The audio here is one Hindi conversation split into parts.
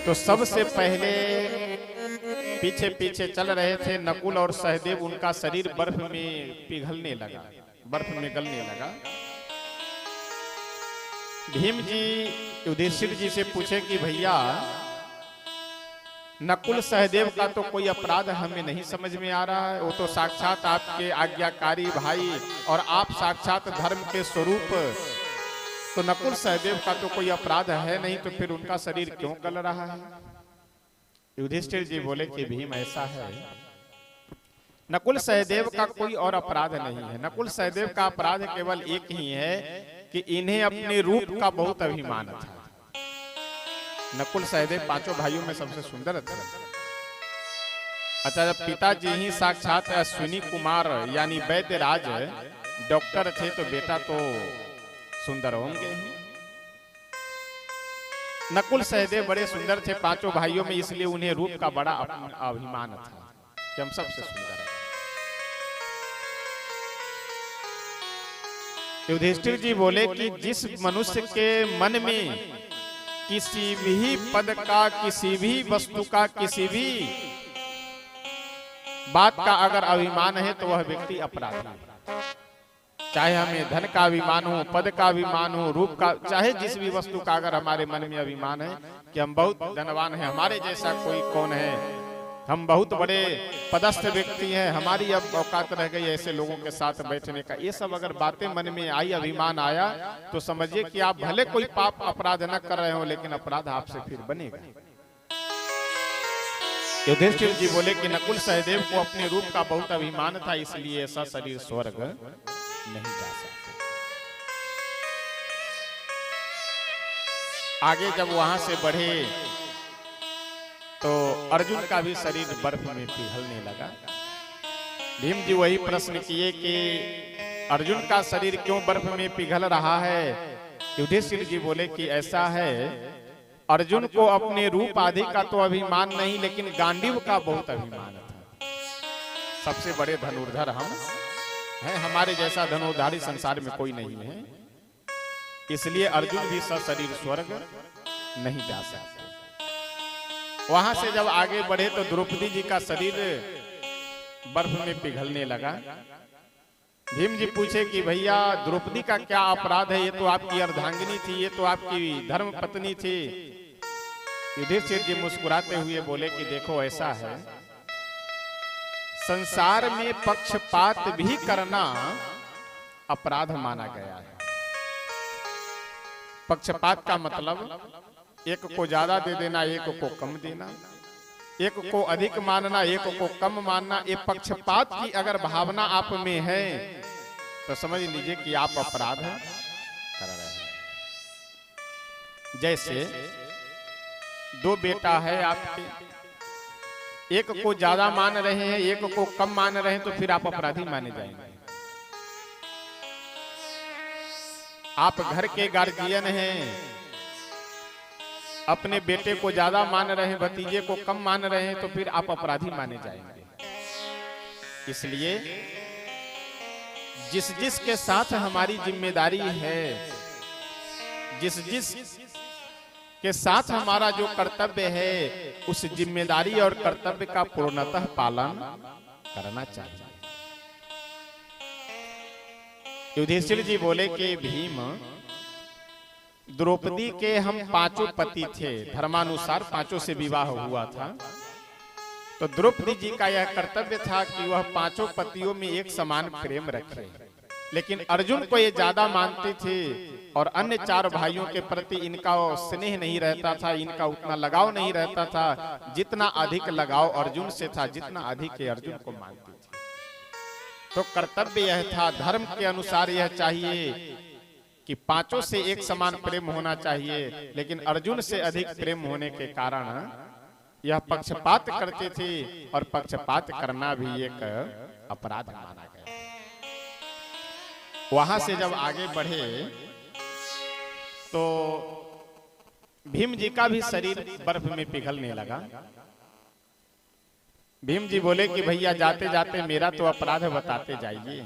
तो सबसे पहले पीछे पीछे चल रहे थे नकुल और सहदेव, उनका शरीर बर्फ में पिघलने लगा, बर्फ में गलने लगा। भीम जी युधिष्ठिर जी से पूछे कि भैया नकुल सहदेव का तो कोई अपराध हमें नहीं समझ में आ रहा है, वो तो साक्षात आपके आज्ञाकारी भाई और आप साक्षात धर्म के स्वरूप, तो नकुल सहदेव का तो कोई अपराध है नहीं, तो फिर उनका शरीर क्यों गल रहा है? युधिष्ठिर जी बोले कि भीम ऐसा है, नकुल सहदेव का कोई और अपराध नहीं है। नकुल सहदेव का अपराध केवल एक ही है कि इन्हें अपने रूप का बहुत अभिमान था। नकुल सहदेव पांचों भाइयों में सबसे सुंदर थे। अच्छा, जब पिताजी ही साक्षात अश्विनी कुमार यानी वैद्यराज डॉक्टर थे तो बेटा तो सुंदर होंगे ही। नकुल सहदेव बड़े सुंदर थे पांचों भाइयों में, इसलिए उन्हें रूप का बड़ा अभिमान था कि हम सबसे सुंदर हैं। युधिष्ठिर जी बोले कि जिस मनुष्य के मन में किसी भी पद का, किसी भी वस्तु का, किसी भी बात का अगर अभिमान है तो वह व्यक्ति अपराधी है। चाहे हमें धन का अभिमान हो, पद का अभिमान हो, रूप का, चाहे जिस भी वस्तु का अगर हमारे मन में अभिमान है कि हम बहुत धनवान हैं, हमारे जैसा कोई कौन है, हम बहुत बड़े पदस्थ व्यक्ति हैं, हमारी अब औकात रह गई ऐसे लोगों के साथ बैठने का, ये सब अगर बातें मन में आई, अभिमान आया, तो समझिए कि आप भले कोई पाप अपराध न कर रहे हो, लेकिन अपराध आपसे फिर बनेगा। युधिष्ठिर जी बोले कि नकुल सहदेव को अपने रूप का बहुत अभिमान था, इसलिए ऐसा शरीर स्वर्ग नहीं जा सकते। आगे जब वहां से बढ़े तो अर्जुन का भी शरीर बर्फ में पिघलने लगा। भीम जी वही प्रश्न किए कि अर्जुन का शरीर क्यों बर्फ में पिघल रहा है? युधिष्ठिर जी बोले कि ऐसा है, अर्जुन को अपने रूप आदि का तो अभिमान नहीं, लेकिन गांडीव का बहुत अभिमान था। सबसे बड़े धनुर्धर हम हैं, हमारे जैसा धनुर्धारी संसार में कोई नहीं है, इसलिए अर्जुन भी सशरीर स्वर्ग नहीं जा सकते। वहां से जब आगे बढ़े तो द्रौपदी जी का शरीर बर्फ में पिघलने लगा। भीम जी पूछे कि भैया द्रौपदी का क्या अपराध है? ये तो आपकी अर्धांगिनी थी, ये तो आपकी धर्म पत्नी थी। युधिष्ठिर जी मुस्कुराते हुए बोले कि देखो ऐसा है, संसार में पक्षपात भी करना अपराध माना गया है। पक्षपात का मतलब एक को ज्यादा दे देना, एक को कम देना, एक को अधिक मानना, एक को कम मानना, ये पक्षपात की अगर भावना आप में है तो समझ लीजिए कि आप अपराध कर रहे हैं। जैसे दो बेटा है आपके, एक को ज्यादा मान रहे हैं, एक को कम मान रहे हैं, तो फिर आप अपराधी माने जाएंगे। आप घर के गार्जियन हैं, अपने बेटे को ज्यादा मान रहे हैं, भतीजे को कम मान रहे हैं, तो फिर आप अपराधी माने जाएंगे। इसलिए जिस जिस के साथ हमारी जिम्मेदारी है, जिस जिस के साथ हमारा जो कर्तव्य है, उस जिम्मेदारी और कर्तव्य का पूर्णतः पालन करना चाहिए। युधिष्ठिर जी बोले कि भीम, द्रौपदी के हम पांचों पति थे, धर्मानुसार पांचों से विवाह हुआ था, तो द्रौपदी जी का यह कर्तव्य था कि वह पांचों पतियों में एक समान प्रेम रखे। लेकिन अर्जुन को ये ज्यादा मानते थे और अन्य चार भाइयों के प्रति इनका स्नेह नहीं रहता था, इनका उतना लगाव नहीं रहता था जितना अधिक लगाव अर्जुन से था, जितना अधिक अर्जुन को मानते थे। तो कर्तव्य यह था, धर्म के अनुसार यह चाहिए कि पांचों से एक समान प्रेम होना चाहिए, लेकिन अर्जुन से अधिक प्रेम होने के कारण यह पक्षपात करते थे, और पक्षपात करना भी एक अपराध माना गया। वहां से जब आगे बढ़े तो भीम जी का भी शरीर बर्फ में पिघलने लगा। भीम जी बोले कि भैया जाते जाते मेरा तो अपराध बताते जाइए।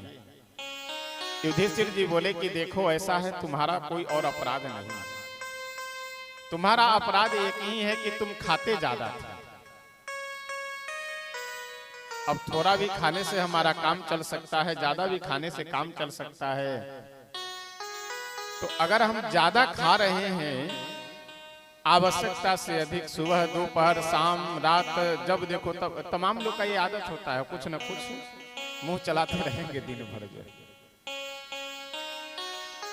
युधिष्ठिर जी बोले कि देखो ऐसा है, तुम्हारा कोई और अपराध नहीं, तुम्हारा अपराध एक ही है कि तुम खाते ज्यादा थे। अब थोड़ा भी खाने से हमारा काम चल सकता है, ज्यादा भी खाने से काम चल सकता है। तो अगर हम ज्यादा खा रहे हैं आवश्यकता से अधिक, सुबह दोपहर शाम रात जब देखो तब, तमाम लोग का ये आदत होता है, कुछ न कुछ मुंह चलाते रहेंगे दिन भर। जो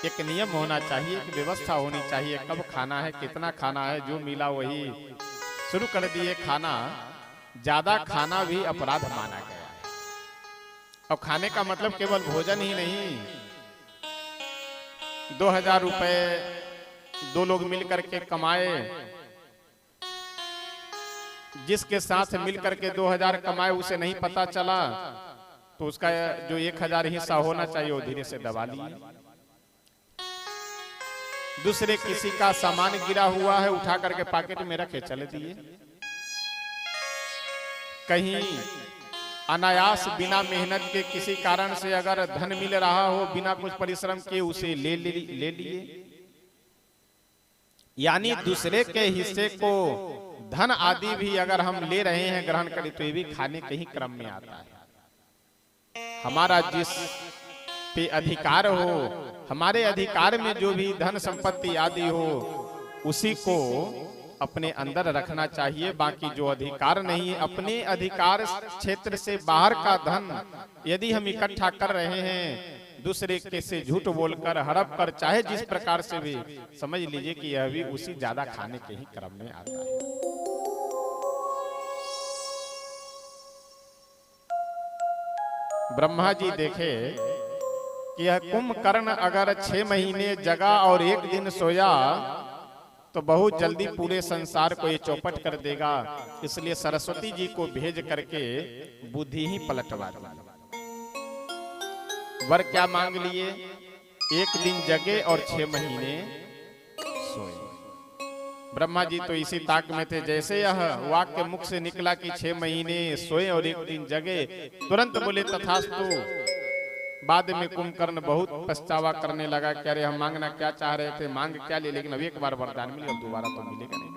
एक नियम होना चाहिए, एक व्यवस्था होनी चाहिए, कब खाना है, कितना खाना है, जो मिला वही शुरू कर दिए खाना। ज्यादा खाना भी अपराध माना गया है। और खाने का मतलब केवल भोजन ही नहीं। 2000 रुपए 2 लोग मिलकर के कमाए, जिसके साथ मिलकर के 2000 कमाए उसे नहीं पता चला, तो उसका जो 1000 हिस्सा होना चाहिए वो धीरे से दबा लिए। दूसरे किसी का सामान गिरा हुआ है, उठा करके पॉकेट में रखे चले दिए। कहीं अनायास बिना मेहनत के किसी कारण से अगर धन मिल रहा हो, बिना कुछ परिश्रम के उसे ले लिए। यानी दूसरे के हिस्से को धन आदि भी अगर हम ले रहे हैं, ग्रहण करें, तो ये भी खाने के ही क्रम में आता है। हमारा जिस पे अधिकार हो, हमारे अधिकार में जो भी धन संपत्ति आदि हो, उसी को अपने अंदर रखना चाहिए। बाकी जो अधिकार नहीं है, अपने अधिकार क्षेत्र से बाहर का धन यदि हम इकट्ठा कर रहे हैं, दूसरे के से झूठ बोलकर, हड़प कर, चाहे जिस प्रकार से भी, समझ लीजिए कि यह भी उसी ज्यादा खाने के ही क्रम में आता है। ब्रह्मा जी देखे कि यह कुंभकर्ण अगर 6 महीने जगा और 1 दिन सोया तो बहुत जल्दी पूरे संसार को ये चौपट कर देगा। इसलिए सरस्वती जी को भेज करके बुद्धि ही पलटवा दी। वर क्या मांग लिए? 1 दिन जगे और 6 महीने सोए। ब्रह्मा जी तो इसी ताक में थे। जैसे यह वाक्य मुख से निकला कि 6 महीने सोए और 1 दिन जगे, तुरंत बोले तथास्तु। बाद में कुंभकर्ण बहुत पछतावा करने लगा कि अरे हम मांगना क्या चाह रहे थे, मांग क्या ले, लेकिन अब एक बार वरदान मिले, अब दोबारा तो मिलेगा नहीं।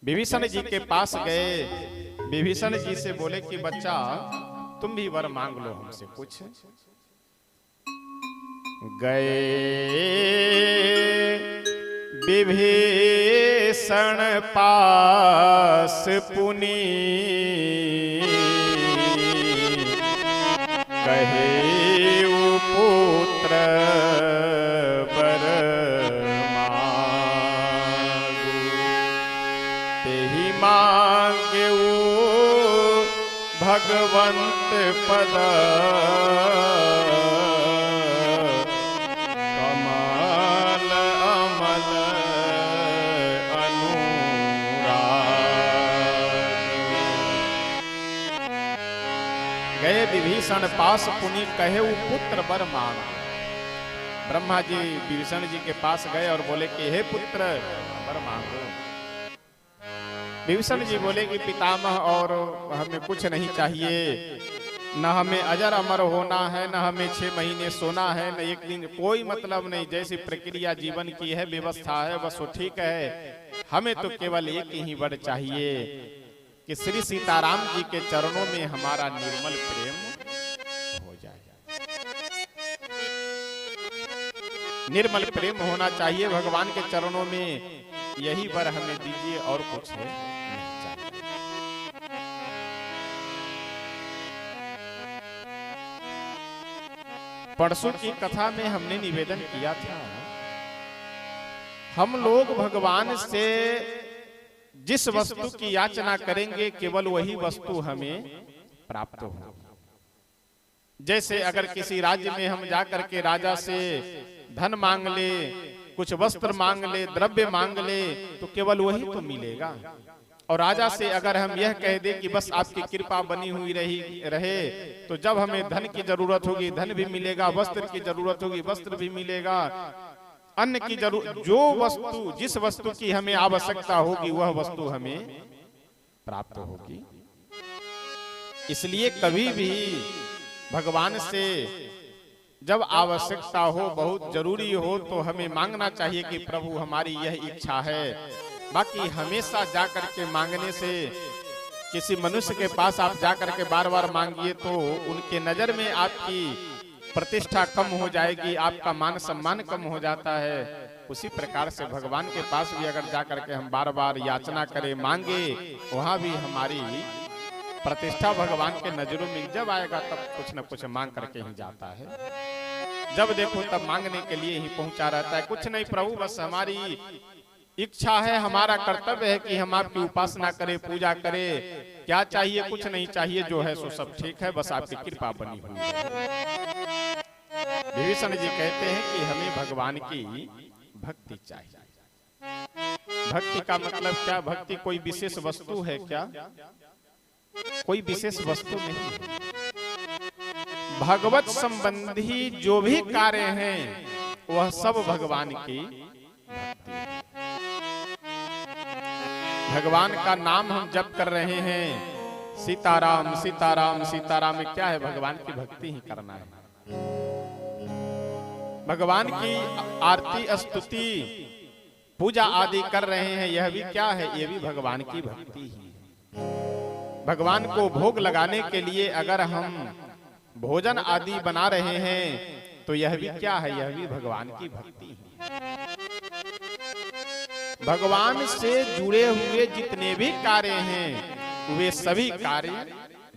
विभीषण जी के पास गए, विभीषण जी से बोले कि बच्चा तुम भी वर मांग लो हमसे कुछ। गए विभीषण पास पुनी, कहे पुत्र वर मांगू, तेहि मांगे भगवंत पद, कमल अमल गए विभीषण पास पुनि, कहे पुत्र वर मांग। ब्रह्मा जी विभीषण जी के पास गए और बोले कि हे पुत्र वर मांगो। विभीषण जी बोले कि पितामह और हमें कुछ नहीं चाहिए, न हमें अजर अमर होना है, न हमें 6 महीने सोना है, न 1 दिन, कोई मतलब नहीं। जैसी प्रक्रिया जीवन की है, व्यवस्था है, बस वो ठीक है। हमें तो केवल एक ही वर चाहिए कि श्री सीताराम जी के चरणों में हमारा निर्मल प्रेम हो जाए। निर्मल प्रेम होना चाहिए भगवान के चरणों में, यही वर हमें दीजिए और कुछ नहीं चाहिए। परसों की कथा में हमने निवेदन किया था, हम लोग भगवान से जिस वस्तु की याचना करेंगे केवल वही वस्तु हमें प्राप्त हो। जैसे अगर किसी राज्य में हम जाकर के राजा से धन मांग ले, कुछ वस्त्र मांग ले, द्रव्य मांग ले, तो केवल वही तो मिलेगा। और राजा से अगर हम यह कह दे कि बस आपकी कृपा बनी हुई रहे, तो जब हमें धन की जरूरत होगी धन भी मिलेगा, वस्त्र की जरूरत होगी वस्त्र भी मिलेगा, अन्न की जरूरत, जो वस्तु जिस वस्तु की हमें आवश्यकता होगी वह वस्तु हमें प्राप्त होगी। इसलिए कभी भी भगवान से जब आवश्यकता हो, बहुत जरूरी हो, तो हमें मांगना चाहिए कि प्रभु हमारी यह इच्छा है। बाकी हमेशा जाकर के मांगने से, किसी मनुष्य के पास आप जाकर के बार बार मांगिए तो उनके नजर में आपकी प्रतिष्ठा कम हो जाएगी, आपका मान सम्मान कम हो जाता है। उसी प्रकार से भगवान के पास भी अगर जाकर के हम बार बार याचना करें, मांगे, वहां भी हमारी प्रतिष्ठा भगवान के नजरों में जब आएगा तब कुछ न कुछ मांग करके ही जाता है। जब देखो तब मांगने के लिए ही पहुंचा रहता है। कुछ नहीं प्रभु, बस हमारी इच्छा है, हमारा कर्तव्य है कि हम आपकी उपासना करें, पूजा करें। क्या चाहिए? कुछ नहीं चाहिए, जो है सो सब ठीक है, बस आपकी कृपा बनी हुई है। विभीषण जी कहते हैं कि हमें भगवान की भक्ति चाहिए। भक्ति का मतलब क्या? भक्ति कोई विशेष वस्तु है क्या? कोई विशेष वस्तु नहीं है। भगवत संबंधी जो भी कार्य हैं वह सब भगवान की भक्ति है। भगवान का नाम हम जप कर रहे हैं, सीताराम सीताराम सीताराम में क्या है? भगवान की भक्ति ही करना है। भगवान की आरती स्तुति पूजा आदि कर रहे हैं, यह भी क्या है? यह भी भगवान की भक्ति ही है। भगवान को भोग लगाने के लिए अगर हम भोजन आदि बना रहे हैं तो यह भी क्या है? यह भी भगवान की भक्ति है। भगवान से जुड़े हुए जितने भी कार्य हैं वे सभी कार्य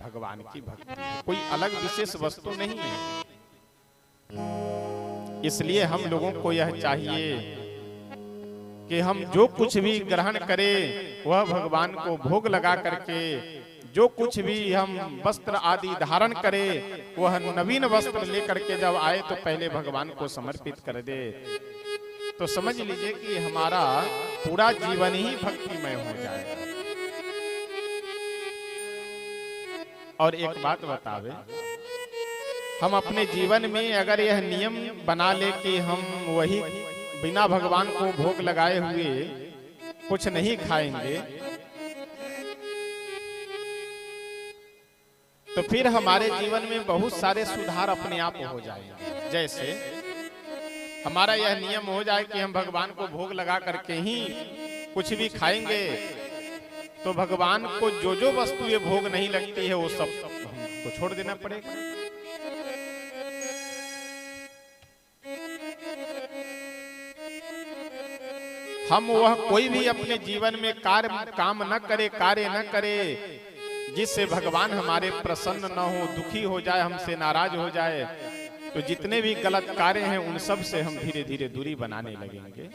भगवान की भक्ति है, कोई अलग विशेष वस्तु नहीं है। इसलिए हम लोगों को यह चाहिए कि हम जो कुछ भी ग्रहण करें वह भगवान को भोग लगा करके, जो कुछ भी हम वस्त्र आदि धारण करें वह नवीन वस्त्र लेकर के जब आए तो पहले भगवान को समर्पित कर दे। तो समझ लीजिए कि हमारा पूरा जीवन ही भक्तिमय हो जाएगा। और एक बात बतावे, हम अपने जीवन में अगर यह नियम बना ले कि हम वही बिना भगवान को भोग लगाए हुए कुछ नहीं खाएंगे, तो फिर हमारे जीवन में बहुत सारे सुधार अपने आप हो जाएंगे। जैसे हमारा यह नियम हो जाए कि हम भगवान को भोग लगा करके ही कुछ भी खाएंगे, तो भगवान को जो जो वस्तु ये भोग नहीं लगती है वो सब हमको छोड़ देना पड़ेगा। हम वह कोई भी अपने जीवन में काम न करे, कार्य न करे जिससे भगवान हमारे प्रसन्न न हो, दुखी हो जाए, हमसे नाराज हो जाए, तो जितने भी गलत कार्य हैं उन सब से हम धीरे धीरे दूरी बनाने लगेंगे।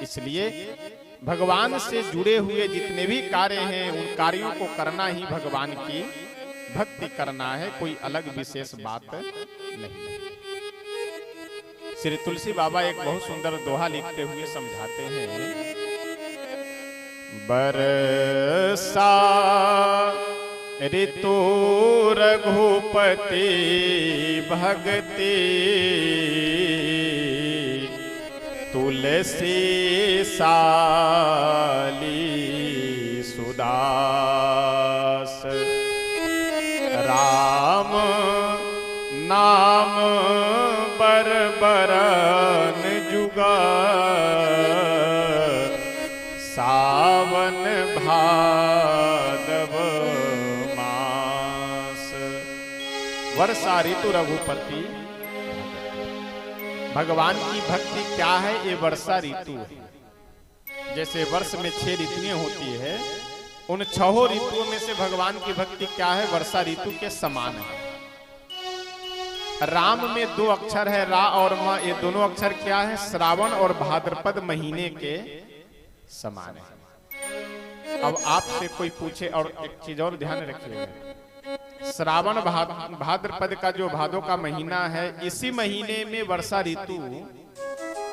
इसलिए भगवान से जुड़े हुए जितने भी कार्य हैं उन कार्यों को करना ही भगवान की भक्ति करना है, कोई अलग विशेष बात नहीं। श्री तुलसी बाबा एक बहुत सुंदर दोहा लिखते हुए समझाते हैं, बरसा ऋतु रघुपति भगति, तुलसी साली सुदास, राम नाम बरबरन जुगा, सावन भादव मास। वर्षा ऋतु रघुपति, भगवान की भक्ति क्या है? ये वर्षा ऋतु है। जैसे वर्ष में 6 ऋतुएं होती है, उन 6 ऋतुओं में से भगवान की भक्ति क्या है? वर्षा ऋतु के समान है। राम में 2 अक्षर है, रा और म, ये दोनों अक्षर क्या है? श्रावण और भाद्रपद महीने के समान है। अब आपसे कोई पूछे, और एक चीज और ध्यान रखिएगा, श्रावण भाद्रपद का जो भादों का महीना है, इसी महीने में वर्षा ऋतु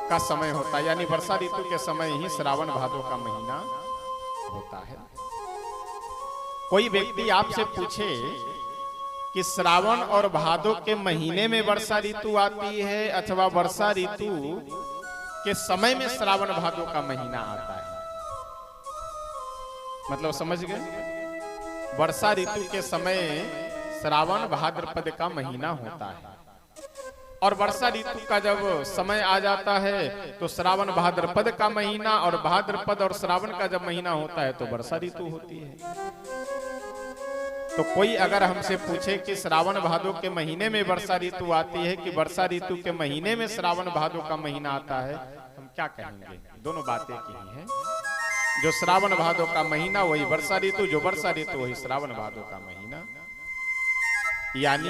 का समय होता है, यानी वर्षा ऋतु के समय ही श्रावण भादों का महीना होता है। कोई व्यक्ति आपसे पूछे कि श्रावण और भादों के महीने में वर्षा ऋतु आती है अथवा वर्षा ऋतु के समय में श्रावण भादों का महीना आता है, मतलब समझ गए? वर्षा ऋतु के समय श्रावण भाद्रपद का महीना होता है और वर्षा ऋतु का जब समय आ जाता है तो श्रावण भाद्रपद का महीना और भाद्रपद और श्रावण का जब महीना होता है तो वर्षा ऋतु होती है। तो कोई अगर हमसे पूछे कि श्रावण भादो के महीने में वर्षा ऋतु आती है कि वर्षा ऋतु के महीने में श्रावण भादो का महीना आता है, हम क्या कहेंगे? दोनों बातें की हैं। जो श्रावण भादो का महीना वही वर्षा ऋतु, जो वर्षा ऋतु वही श्रावण भादो का महीना। यानी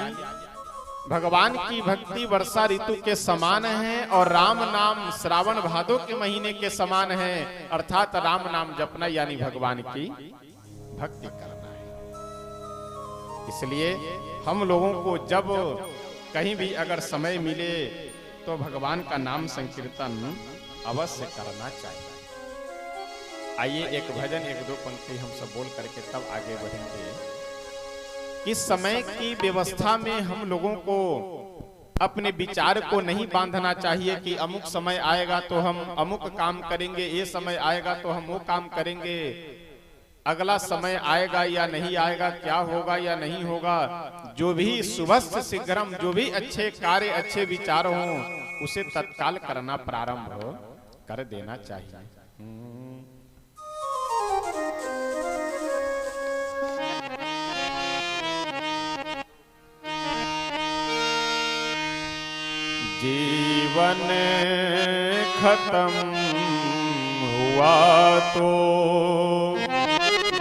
भगवान की भक्ति वर्षा ऋतु के समान है और राम नाम श्रावण भादो के महीने के समान है, अर्थात राम नाम जपना यानी भगवान की भक्ति करना है। इसलिए हम लोगों को जब कहीं भी अगर समय मिले तो भगवान का नाम संकीर्तन अवश्य करना चाहिए। आइए एक भजन एक दो पंक्ति हम सब बोल करके तब आगे बढ़ेंगे। इस समय की व्यवस्था में हम लोगों को अपने विचार को नहीं बांधना चाहिए कि अमुक समय आएगा तो हम अमुक काम करेंगे, ये समय आएगा तो हम वो काम करेंगे, अगला समय आएगा या नहीं आएगा, क्या होगा या नहीं होगा। जो भी सुबह शीघ्रम, जो भी अच्छे कार्य अच्छे विचार हों उसे तत्काल करना प्रारंभ कर देना चाहिए। जीवन खत्म हुआ तो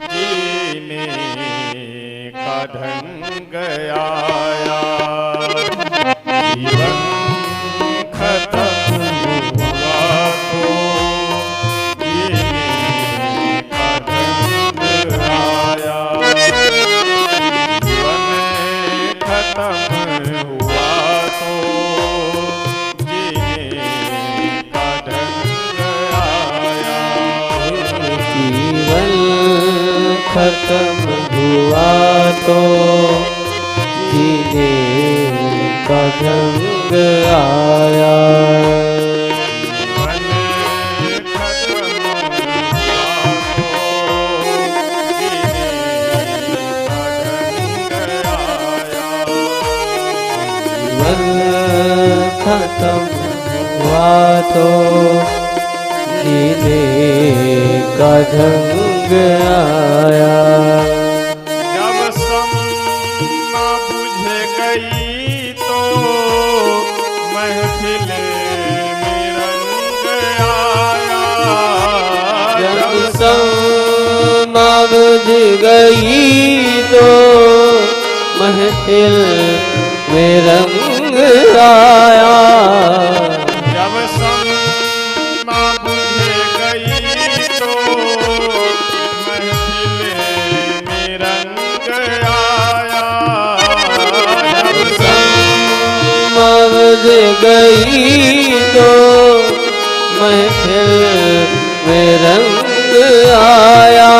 जीने का ढंग आया, जीवन खत्म हुआ तो जीने का ढंग आया, जीवन खत्म हुआ तो खत्म हुआ तो जीने का ढंग आया, जीवन खत्म हुआ तो जीने का ढंग आया। जब समा बुझ गई तो महफिल में रंग आया, जब समा बुझ गई तो महफिल में रंग आया, जब समा बुझ गई तो महफिल में रंग आया, जब समा बुझ गई तो महफिल में रंग आया,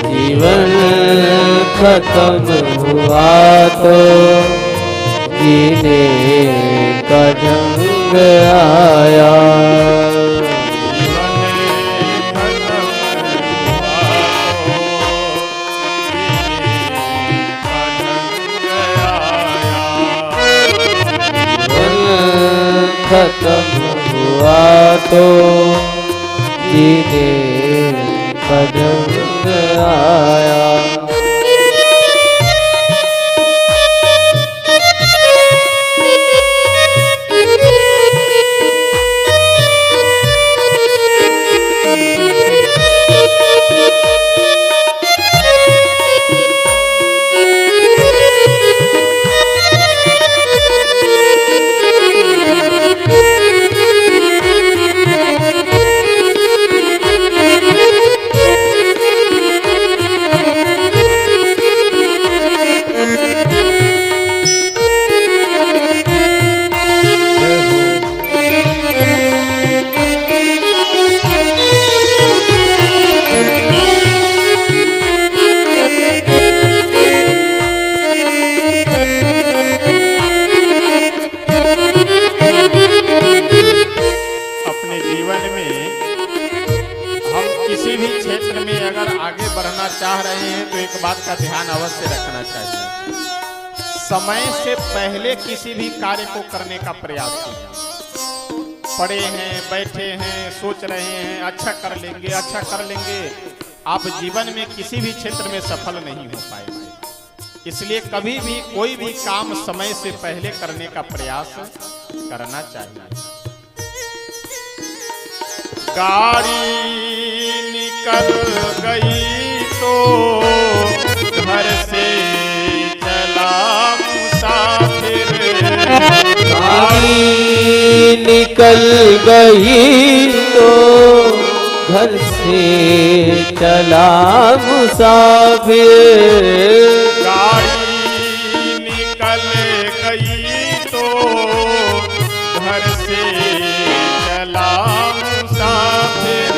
जीवन खत्म हुआ तो जीने का ढंग आया, खत्म हुआ तो जीने का ढंग आया। हैं तो एक बात का ध्यान अवश्य रखना चाहिए, समय से पहले किसी भी कार्य को करने का प्रयास कीजिए। पड़े हैं, बैठे हैं, सोच रहे हैं अच्छा कर लेंगे, अच्छा कर लेंगे, आप जीवन में किसी भी क्षेत्र में सफल नहीं हो पाएंगे। इसलिए कभी भी कोई भी काम समय से पहले करने का प्रयास करना चाहिए। गाड़ी निकल गई तो घर से चला मुसाफिर, गाड़ी निकल गई तो घर से चला मुसाफिर, गाड़ी निकल गई तो घर से चला मुसाफिर,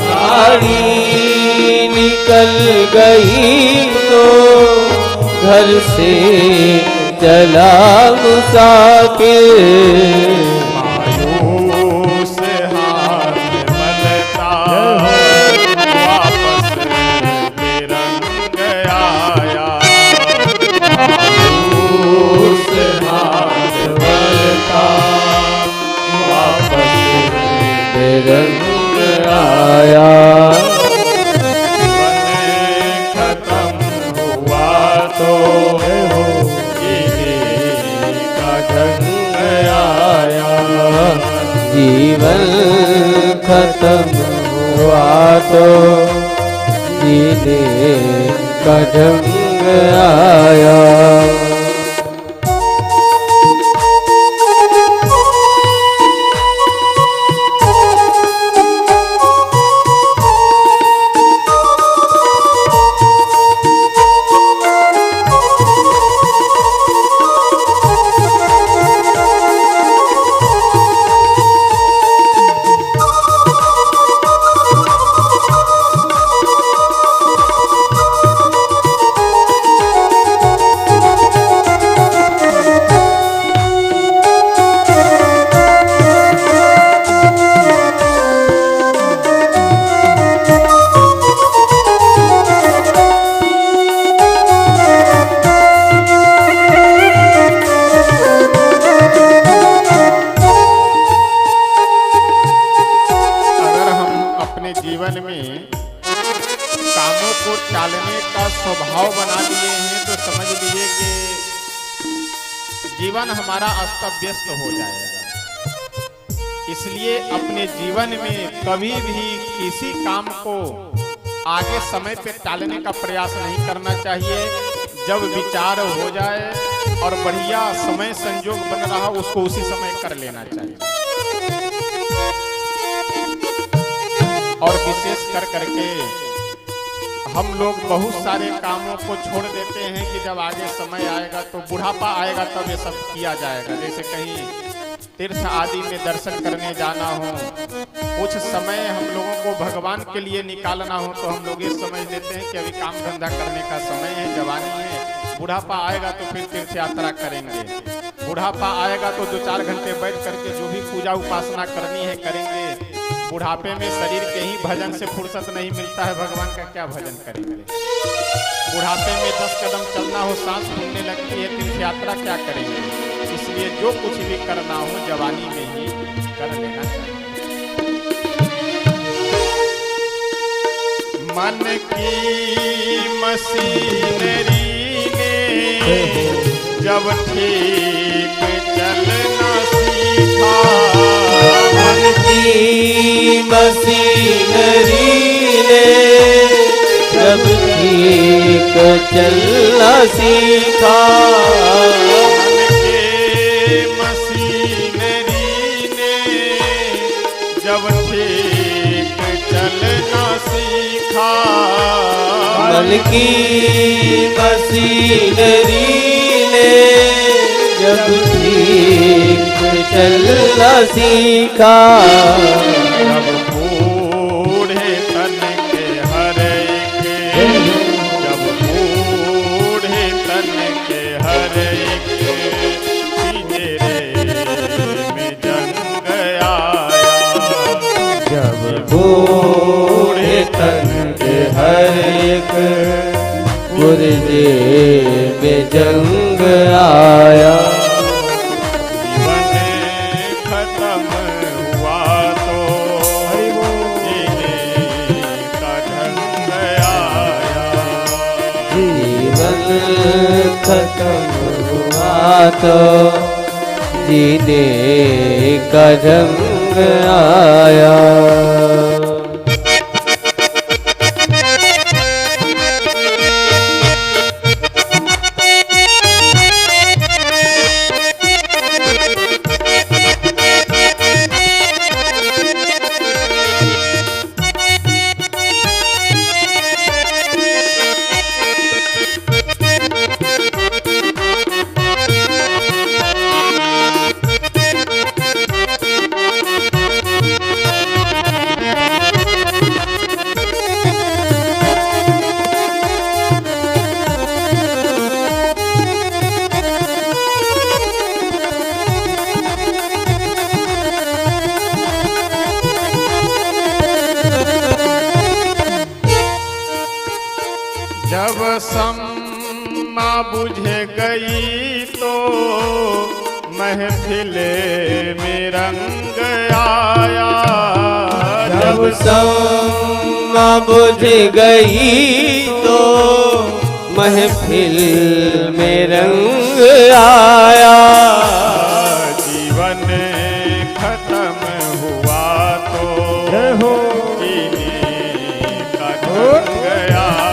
गाड़ी निकल गई तो घर से चला मुसाफिर, मायूस हाथ मलता वापस बेरंग आया, मायूस हाथ मलता वापस बेरंग आया। खत्म हुआ तो जीवन खत्म हुआ तो जीने का ढंग आया। जीवन में कामों को टालने का स्वभाव बना लिए हैं तो समझ लीजिए कि जीवन हमारा अस्त व्यस्त हो जाएगा। इसलिए अपने जीवन में कभी भी किसी काम को आगे समय पे टालने का प्रयास नहीं करना चाहिए। जब विचार हो जाए और बढ़िया समय संजोग बन रहा उसको उसी समय कर लेना चाहिए। और विशेष कर करके हम लोग बहुत सारे कामों को छोड़ देते हैं कि जब आगे समय आएगा तो बुढ़ापा आएगा तब ये सब किया जाएगा। जैसे कहीं तीर्थ आदि में दर्शन करने जाना हो, कुछ समय हम लोगों को भगवान के लिए निकालना हो तो हम लोग ये समझ लेते हैं कि अभी काम धंधा करने का समय है, जवानी है, बुढ़ापा आएगा तो फिर तीर्थ यात्रा करेंगे। बुढ़ापा आएगा तो 2-4 घंटे बैठ करके जो भी पूजा उपासना करनी है करेंगे। बुढ़ापे में शरीर के ही भजन से फुर्सत नहीं मिलता है, भगवान का क्या भजन करेंगे। बुढ़ापे में 10 कदम चलना हो सांस फूलने लगती है, तीर्थ यात्रा क्या करेंगे। इसलिए जो कुछ भी करना हो जवानी में ही कर लेना चाहिए। मन की मशीनरी ने जब ठीक चलना सीखा, मन की मशीनरी ने जब ठीक चलना सीखा, मन के मशीनरी ने जब ठीक चलना सीखा, मन की मशीनरी ने जब ठीक चलना सीखा, जब बूढ़े तन के हर एक, जब बूढ़े तन के हर एक पिंजरे में जंग आया, जब बूढ़े तन के हर एक पुरजे में जंग आया। जीवन खत्म हुआ तो जीने का ढंग आया। जीवन खत्म हुआ तो जीने का ढंग आया। जब सम्मा बुझ गई तो महफिल में रंग आया। जब सम्मा बुझ गई तो महफिल में रंग आया। जीवन खत्म हुआ तो जीने का ढंग आया।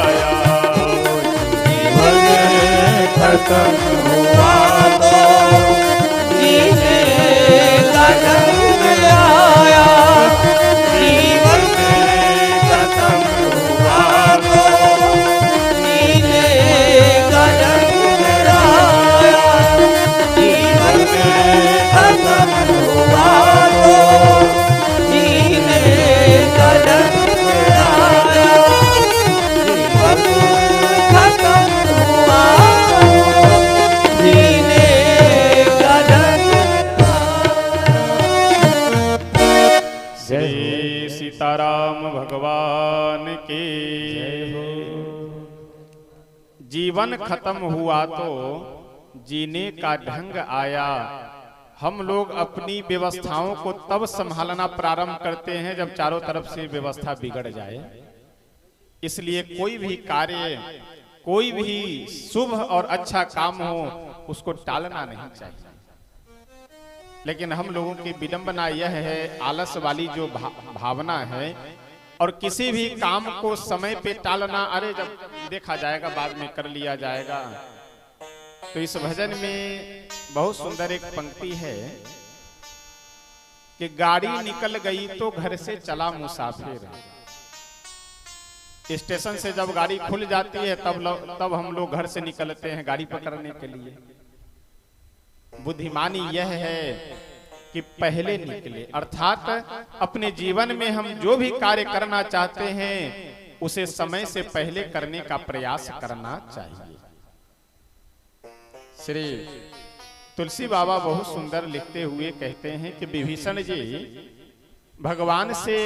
खत्म हुआ तो जीने का ढंग आया। जीवन खत्म हुआ तो जीने का ढंग आया। जीवन खत्म हुआ तो जीने का ढंग आया। जीवन खत्म हुआ जीने का ढंग आया। श्री सीताराम भगवान की। जीवन खत्म हुआ तो जीने का ढंग आया। हम लोग अपनी व्यवस्थाओं को तब संभालना प्रारंभ करते हैं जब चारों तरफ से व्यवस्था बिगड़ जाए। इसलिए कोई भी कार्य, कोई भी शुभ और अच्छा काम हो, उसको टालना नहीं चाहिए। लेकिन हम लोगों की विडंबना यह है, आलस वाली जो भावना है, और किसी भी काम को समय पे टालना, अरे जब देखा जाएगा बाद में कर लिया जाएगा। तो इस भजन में बहुत सुंदर एक पंक्ति है कि गाड़ी निकल गई तो घर से चला मुसाफिर। स्टेशन से जब गाड़ी खुल जाती है तब हम लोग घर से निकलते हैं गाड़ी पकड़ने के लिए। बुद्धिमानी यह है कि पहले निकले, अर्थात अपने जीवन में हम जो भी कार्य करना चाहते हैं उसे समय से पहले करने का प्रयास करना चाहिए। श्री तुलसी बाबा बहुत सुंदर लिखते हुए कहते हैं कि विभीषण जी, भगवान से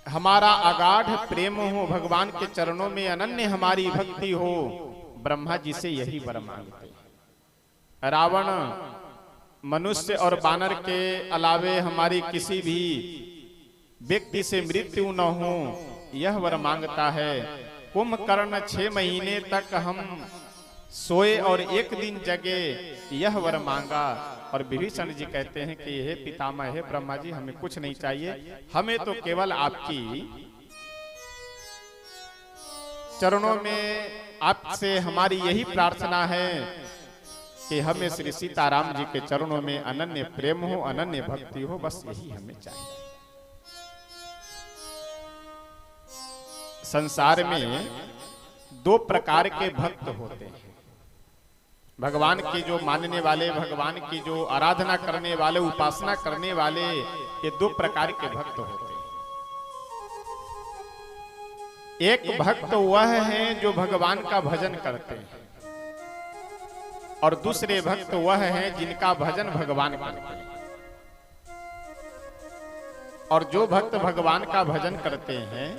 हमारा अगाध प्रेम हो, भगवान के चरणों में अनन्य हमारी भक्ति हो, ब्रह्मा जी से यही वर मांगते हैं। रावण, मनुष्य और बानर के अलावे हमारी किसी भी व्यक्ति से मृत्यु न हो, यह वर मांगता है। कुंभकर्ण 6 महीने तक हम सोए और 1 दिन जगे, यह वर मांगा। और विभीषण जी कहते हैं कि हे पितामह, हे ब्रह्मा जी, हमें कुछ नहीं चाहिए, हमें तो केवल आपकी चरणों में आपसे हमारी यही प्रार्थना है कि हमें श्री सीताराम जी के चरणों में अनन्य प्रेम हो, अनन्य भक्ति हो, बस यही हमें चाहिए। संसार में 2 प्रकार के भक्त होते हैं। भगवान की जो मानने वाले, भगवान की जो आराधना करने वाले, उपासना करने वाले, ये 2 प्रकार के भक्त होते हैं। एक भक्त वह है जो भगवान का भजन करते हैं, और दूसरे भक्त वह हैं जिनका भजन भगवान करते हैं। और जो भक्त भगवान का भजन करते हैं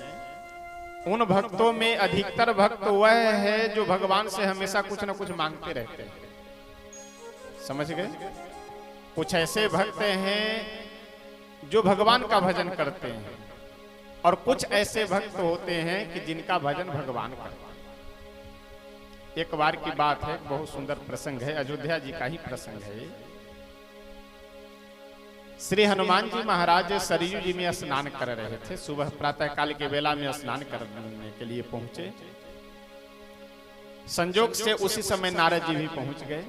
उन भक्तों में अधिकतर भक्त वह है जो भगवान से हमेशा कुछ न कुछ मांगते रहते हैं। समझ गए? कुछ ऐसे भक्त हैं जो भगवान का भजन करते हैं और कुछ ऐसे भक्त होते हैं कि जिनका भजन भगवान करते हैं। एक बार की बात है, बहुत सुंदर प्रसंग है, अयोध्या जी का ही प्रसंग है। श्री हनुमान जी महाराज सरयू जी में स्नान कर रहे थे। सुबह प्रातः काल के वेला में स्नान करने के लिए पहुंचे। संजोग से उसी समय नारद जी भी पहुंच गए।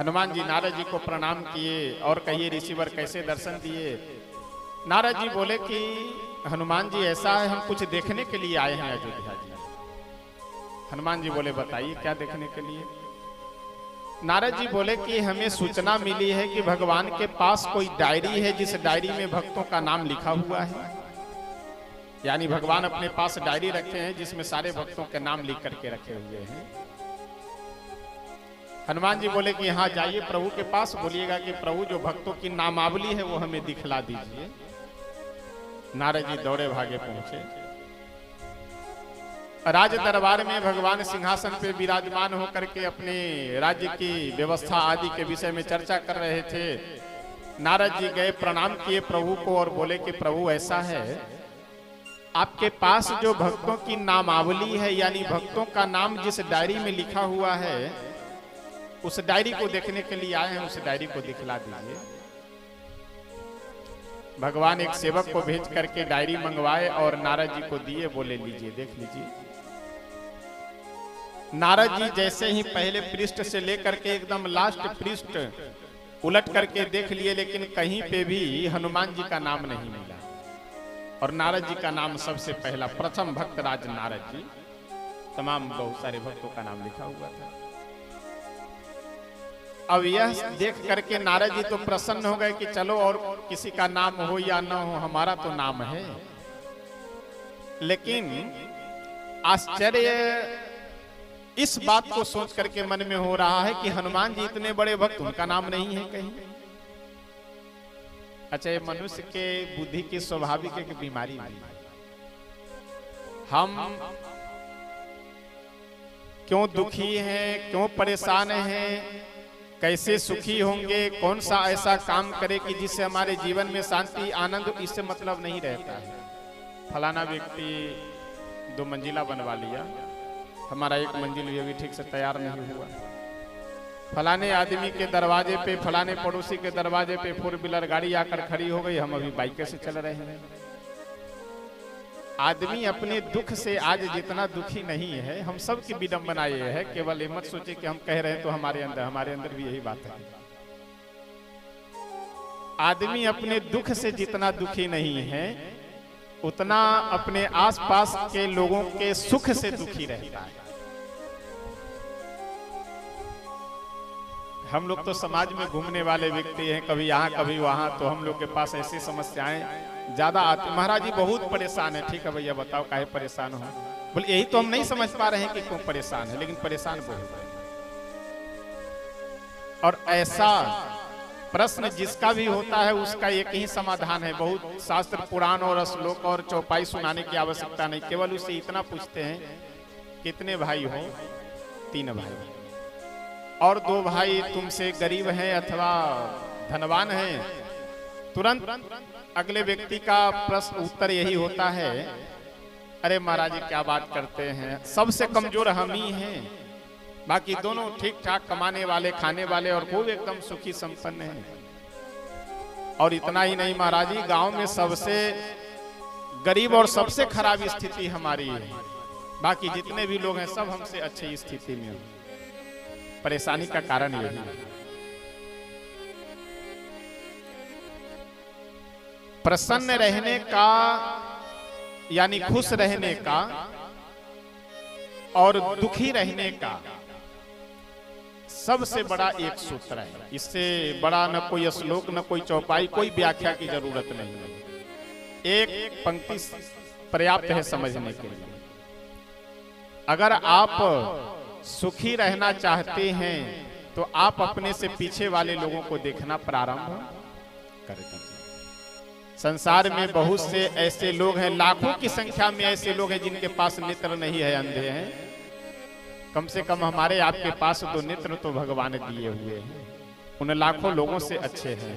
हनुमान जी नारद जी को प्रणाम किए और कहिए ऋषिवर कैसे दर्शन दिए। नारद जी बोले कि हनुमान जी ऐसा है, हम कुछ देखने के लिए आए हैं अयोध्या जी। हनुमान जी बोले बताइए क्या देखने के लिए। नारद जी बोले कि हमें सूचना मिली है कि भगवान के पास कोई डायरी है जिस डायरी में भक्तों का नाम लिखा हुआ है। यानी भगवान अपने पास डायरी रखे हैं जिसमें सारे भक्तों के नाम लिख करके रखे हुए हैं। हनुमान जी बोले कि यहाँ जाइए प्रभु के पास, बोलिएगा कि प्रभु जो भक्तों की नामावली है वो हमें दिखला दीजिए। नारद जी दौड़े भागे पहुंचे। राज दरबार में भगवान सिंहासन पे विराजमान होकर के अपने राज्य की व्यवस्था आदि के विषय में चर्चा कर रहे थे। नारद जी गए, प्रणाम किए प्रभु को और बोले कि प्रभु ऐसा है, आपके पास जो भक्तों की नामावली है यानी भक्तों का नाम जिस डायरी में लिखा हुआ है उस डायरी को देखने के लिए आए हैं, उस डायरी को दिखला दीजिए। भगवान एक सेवक को भेज करके डायरी मंगवाए और नारद जी को दिए, बोले लीजिए देख लीजिए। नारद जी जैसे ही पहले पृष्ठ से लेकर के एकदम लास्ट पृष्ठ उलट करके देख लिए, लेकिन कहीं पे भी हनुमान जी का नाम नहीं मिला। और नारद जी का नाम सबसे पहला, प्रथम भक्त राज नारद जी, तमाम बहुत सारे भक्तों का नाम लिखा हुआ था। अब यह देख करके नारद जी तो प्रसन्न हो गए कि चलो और किसी का नाम हो या न हो, हमारा तो नाम है। लेकिन आश्चर्य इस बात को सोच करके मन में हो रहा है कि हनुमान जी इतने बड़े भक्त, उनका नाम नहीं है कहीं। अच्छा, ये मनुष्य के बुद्धि की स्वाभाविक एक बीमारी है। हम क्यों दुखी हैं, क्यों परेशान हैं, कैसे सुखी होंगे, कौन सा ऐसा काम करे कि जिससे हमारे जीवन में शांति आनंद, इससे मतलब नहीं रहता है। फलाना व्यक्ति 2 मंजिला बनवा लिया, हमारा 1 मंजिल भी अभी ठीक से तैयार नहीं हुआ। फलाने आदमी के दरवाजे पे, फलाने पड़ोसी के दरवाजे पे 4 व्हीलर गाड़ी आकर खड़ी हो गई, हम अभी बाइक से चल रहे हैं। आदमी अपने दुख से आज जितना दुखी नहीं है, हम सब की विडंबना ये है, केवल ये मत सोचे कि हम कह रहे हैं तो हमारे अंदर भी यही बात है। आदमी अपने दुख से जितना दुखी नहीं है उतना अपने आसपास के लोगों के सुख से दुखी रहता है। हम लोग तो समाज में घूमने वाले व्यक्ति हैं, कभी यहाँ कभी वहां, तो हम लोग के पास ऐसी समस्याएं ज्यादा आती। महाराज जी बहुत परेशान है। ठीक है भैया बताओ काहे परेशान हो। बोले यही तो हम नहीं समझ पा रहे हैं कि क्यों परेशान है, लेकिन परेशान बहुत है। और ऐसा प्रश्न जिसका भी होता है उसका एक ही समाधान है। बहुत शास्त्र पुराण और श्लोक और चौपाई सुनाने की आवश्यकता नहीं, केवल उससे इतना पूछते हैं कितने भाई हो? 3 भाई। और 2 भाई तुमसे गरीब हैं अथवा धनवान हैं। तुरंत अगले व्यक्ति का प्रश्न उत्तर यही होता है, अरे महाराज जी क्या बात करते हैं, सबसे कमजोर हम ही हैं, बाकी दोनों ठीक ठाक कमाने वाले, खाने वाले और खूब एकदम सुखी संपन्न हैं। और इतना ही नहीं महाराज जी, गांव में सबसे गरीब और सबसे खराब स्थिति हमारी है, बाकी जितने भी लोग हैं सब हमसे अच्छी स्थिति में हैं। परेशानी का कारण यही है। प्रसन्न रहने का यानी खुश रहने का और दुखी रहने का सबसे बड़ा एक सूत्र है। इससे बड़ा न कोई श्लोक, न कोई चौपाई, कोई व्याख्या की जरूरत नहीं है। एक पंक्ति पर्याप्त है समझने के लिए। अगर आप सुखी रहना चाहते हैं तो आप अपने से पीछे वाले लोगों को देखना प्रारंभ कर दीजिए। संसार में बहुत से ऐसे लोग हैं, लाखों की संख्या में ऐसे लोग हैं जिनके पास नेत्र नहीं है, अंधे हैं। कम से कम हमारे आपके पास तो नेत्र तो भगवान दिए हुए हैं, उन लाखों लोगों से अच्छे हैं।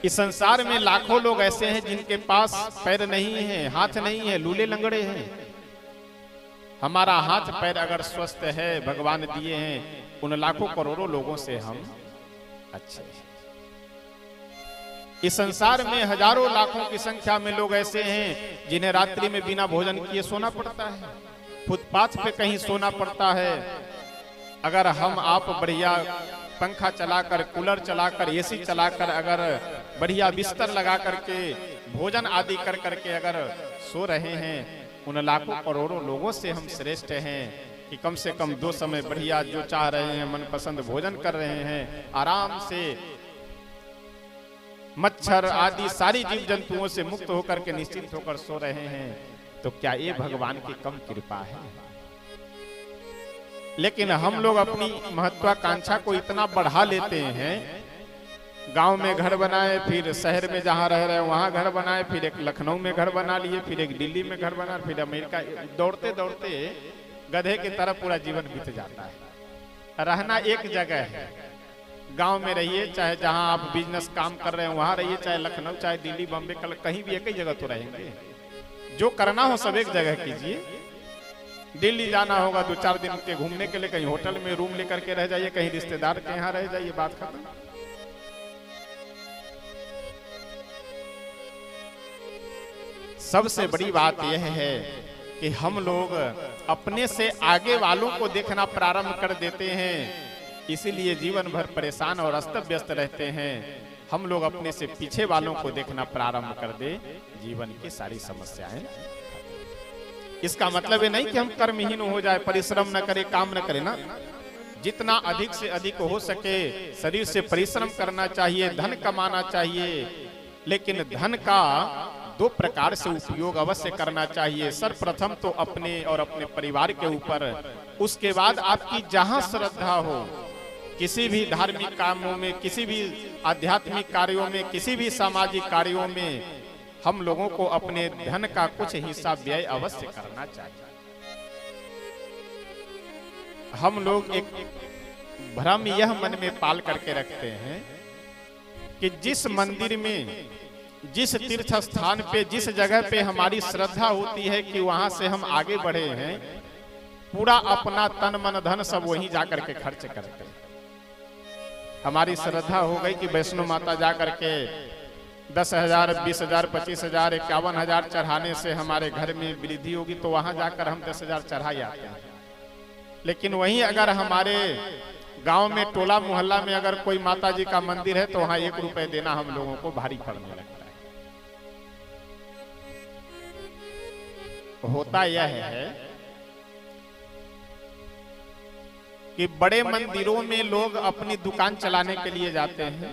इस संसार में लाखों लोग ऐसे हैं जिनके पास पैर नहीं है, हाथ नहीं है, लूले लंगड़े हैं। हमारा हाथ पैर अगर स्वस्थ है, भगवान दिए हैं, उन लाखों करोड़ों लोगों से हम अच्छे हैं। इस संसार में हजारों लाखों की संख्या में लोग ऐसे हैं जिन्हें रात्रि में बिना भोजन किए सोना पड़ता है, फुटपाथ पे कहीं सोना पड़ता है। अगर हम आप बढ़िया पंखा चलाकर, कूलर चलाकर, एसी चलाकर अगर बढ़िया बिस्तर लगा करके भोजन आदि कर करके अगर सो रहे हैं, उन लाखों करोड़ों लोगों से हम श्रेष्ठ हैं कि कम से कम 2 समय बढ़िया जो चाह रहे हैं मनपसंद भोजन कर रहे हैं, आराम से मच्छर आदि सारी जीव जंतुओं से मुक्त होकर के निश्चिंत होकर सो रहे हैं। तो क्या ये भगवान की कम कृपा है? लेकिन हम लोग अपनी महत्वाकांक्षा को इतना बढ़ा लेते हैं, गांव में घर बनाए, फिर शहर में जहां रह रहे हैं वहां घर बनाए, फिर एक लखनऊ में घर बना लिए, फिर एक दिल्ली में घर बना, फिर अमेरिका, दौड़ते दौड़ते गधे की तरह पूरा जीवन बीत जाता है। रहना एक जगह है, गांव में रहिए, चाहे जहां आप बिजनेस काम कर रहे हैं वहां रहिए, चाहे लखनऊ, चाहे दिल्ली, बॉम्बे, कहीं भी एक ही जगह तो रहेंगे। जो करना हो सब एक जगह कीजिए। दिल्ली जाना होगा 2-4 दिन के घूमने के लिए, कहीं होटल में रूम लेकर के रह जाइए, कहीं रिश्तेदार के यहाँ रह जाइए, बात खत्म। सबसे बड़ी बात यह है कि हम लोग अपने से आगे वालों को देखना प्रारंभ कर देते हैं, इसीलिए जीवन भर परेशान और अस्त व्यस्त रहते हैं। हम लोग अपने से पीछे वालों को देखना प्रारंभ कर दे, जीवन की सारी समस्याएं। इसका मतलब ये नहीं कि हम कर्महीन हो जाए, परिश्रम न करे, काम न करे ना। जितना अधिक से अधिक हो सके शरीर से परिश्रम करना चाहिए, धन कमाना चाहिए, लेकिन धन का 2 प्रकार से उपयोग अवश्य करना चाहिए। सर्वप्रथम तो अपने और अपने परिवार के ऊपर, उसके बाद आपकी जहां श्रद्धा हो, किसी भी धार्मिक कामों में, किसी भी आध्यात्मिक कार्यों में, किसी भी सामाजिक कार्यों में हम लोगों को अपने धन का कुछ हिस्सा व्यय अवश्य करना चाहिए। हम लोग एक भ्रम यह मन में पाल करके रखते हैं कि जिस मंदिर में, जिस तीर्थ स्थान पे, जिस जगह पे हमारी श्रद्धा होती है कि वहां से हम आगे बढ़े हैं, पूरा अपना तन मन धन सब वहीं जाकर के खर्च करते हैं। हमारी श्रद्धा हो गई कि वैष्णो माता जाकर के 10,000, 20,000, 25,000, 51,000 चढ़ाने से हमारे घर में वृद्धि होगी, तो वहां जाकर हम 10,000 चढ़ा जाते हैं। लेकिन वहीं अगर हमारे गांव में, टोला मोहल्ला में अगर कोई माता जी का मंदिर है, तो वहां 1 रुपए देना हम लोगों को भारी पड़ने लगता है। होता यह है कि बड़े मंदिरों में लोग अपनी दुकान चलाने के लिए जाते हैं,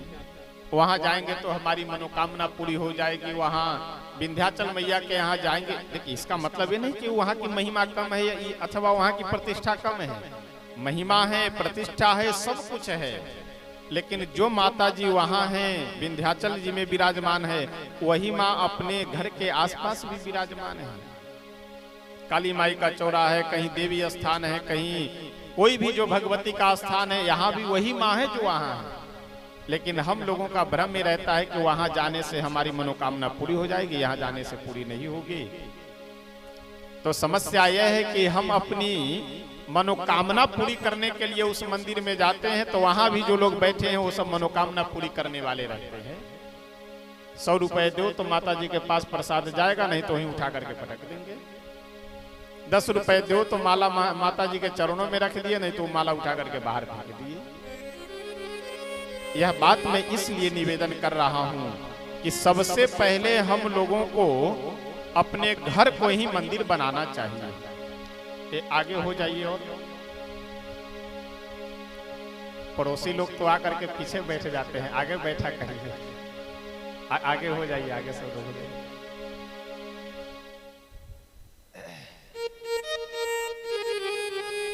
वहां जाएंगे तो हमारी मनोकामना पूरी हो जाएगी, वहां विंध्याचल मैया के यहाँ जाएंगे। देखिए, इसका मतलब ये नहीं कि वहां की महिमा कम है अथवा वहां की प्रतिष्ठा कम है। महिमा है, प्रतिष्ठा है, सब कुछ है, लेकिन जो माता जी वहां हैं, विंध्याचल जी में विराजमान है, वही माँ अपने घर के आसपास भी विराजमान है। काली माई का चौराहा है, कहीं देवी स्थान है, कहीं कोई भी जो भगवती का स्थान है, यहाँ भी वही माँ है जो वहां है। लेकिन हम लोगों का भ्रम में रहता है कि वहां जाने से हमारी मनोकामना पूरी हो जाएगी, यहाँ जाने से पूरी नहीं होगी। तो समस्या यह है कि हम अपनी मनोकामना पूरी करने के लिए उस मंदिर में जाते हैं, तो वहां भी जो लोग बैठे हैं वो सब मनोकामना पूरी करने वाले रहते हैं। 100 रुपए दो तो माता जी के पास प्रसाद जाएगा, नहीं तो वहीं उठा करके पटक देंगे। 10 रुपए दो तो माला माता जी के चरणों में रख दिए, नहीं तो माला उठा करके बाहर फेंक दिए। यह बात मैं इसलिए निवेदन कर रहा हूं कि सबसे पहले हम लोगों को अपने घर को ही मंदिर बनाना चाहिए। ये आगे हो जाइए, और पड़ोसी लोग तो आकर के पीछे बैठ जाते हैं, आगे बैठा करिए, आगे हो जाइए, आगे से हो जाइए।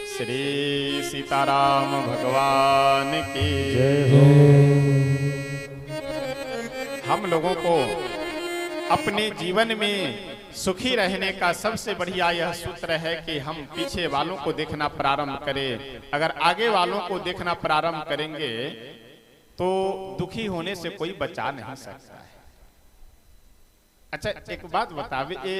श्री सीताराम भगवान की जय हो। हम हम लोगों को अपने जीवन में सुखी रहने का सबसे बढ़िया यह सूत्र है कि हम पीछे वालों को देखना प्रारंभ करें। अगर आगे वालों को देखना प्रारंभ करेंगे तो दुखी होने से कोई बचा नहीं सकता है। अच्छा, एक बात बतावे, ये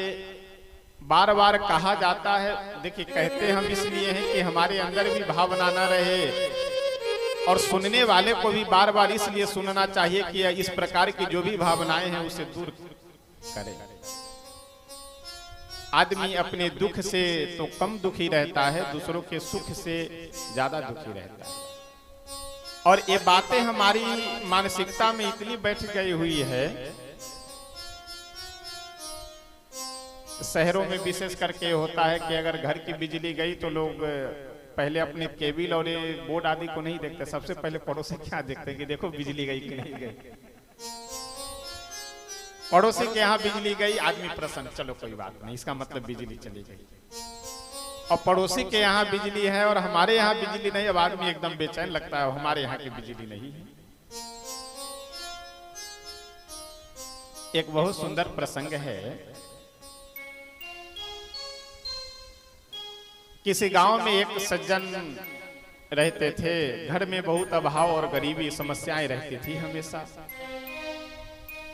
बार बार कहा जाता है, देखिए कहते हम इसलिए हैं कि हमारे अंदर भी भावना न रहे और सुनने वाले को भी बार बार इसलिए सुनना चाहिए कि इस प्रकार की जो भी भावनाएं हैं उसे दूर करे। आदमी अपने दुख से तो कम दुखी रहता है, दूसरों के सुख से ज्यादा दुखी रहता है। और ये बातें हमारी मानसिकता में इतनी बैठ गई हुई है, शहरों में विशेष करके होता है कि अगर घर की बिजली गई तो लोग पहले अपने केबिल और ये बोर्ड आदि को नहीं देखते, सबसे पहले पड़ोसी क्या देखते हैं कि देखो बिजली गई कि नहीं गई। पड़ोसी के यहाँ बिजली गई, आदमी प्रसन्न, चलो कोई बात नहीं, इसका मतलब बिजली चली गई। और पड़ोसी के यहाँ बिजली है और हमारे यहाँ बिजली नहीं, अब आदमी एकदम बेचैन लगता है, हमारे यहाँ की बिजली नहीं है। एक बहुत सुंदर प्रसंग है, किसी गांव में एक सज्जन रहते थे। घर में बहुत अभाव और गरीबी समस्याएं रहती थी हमेशा।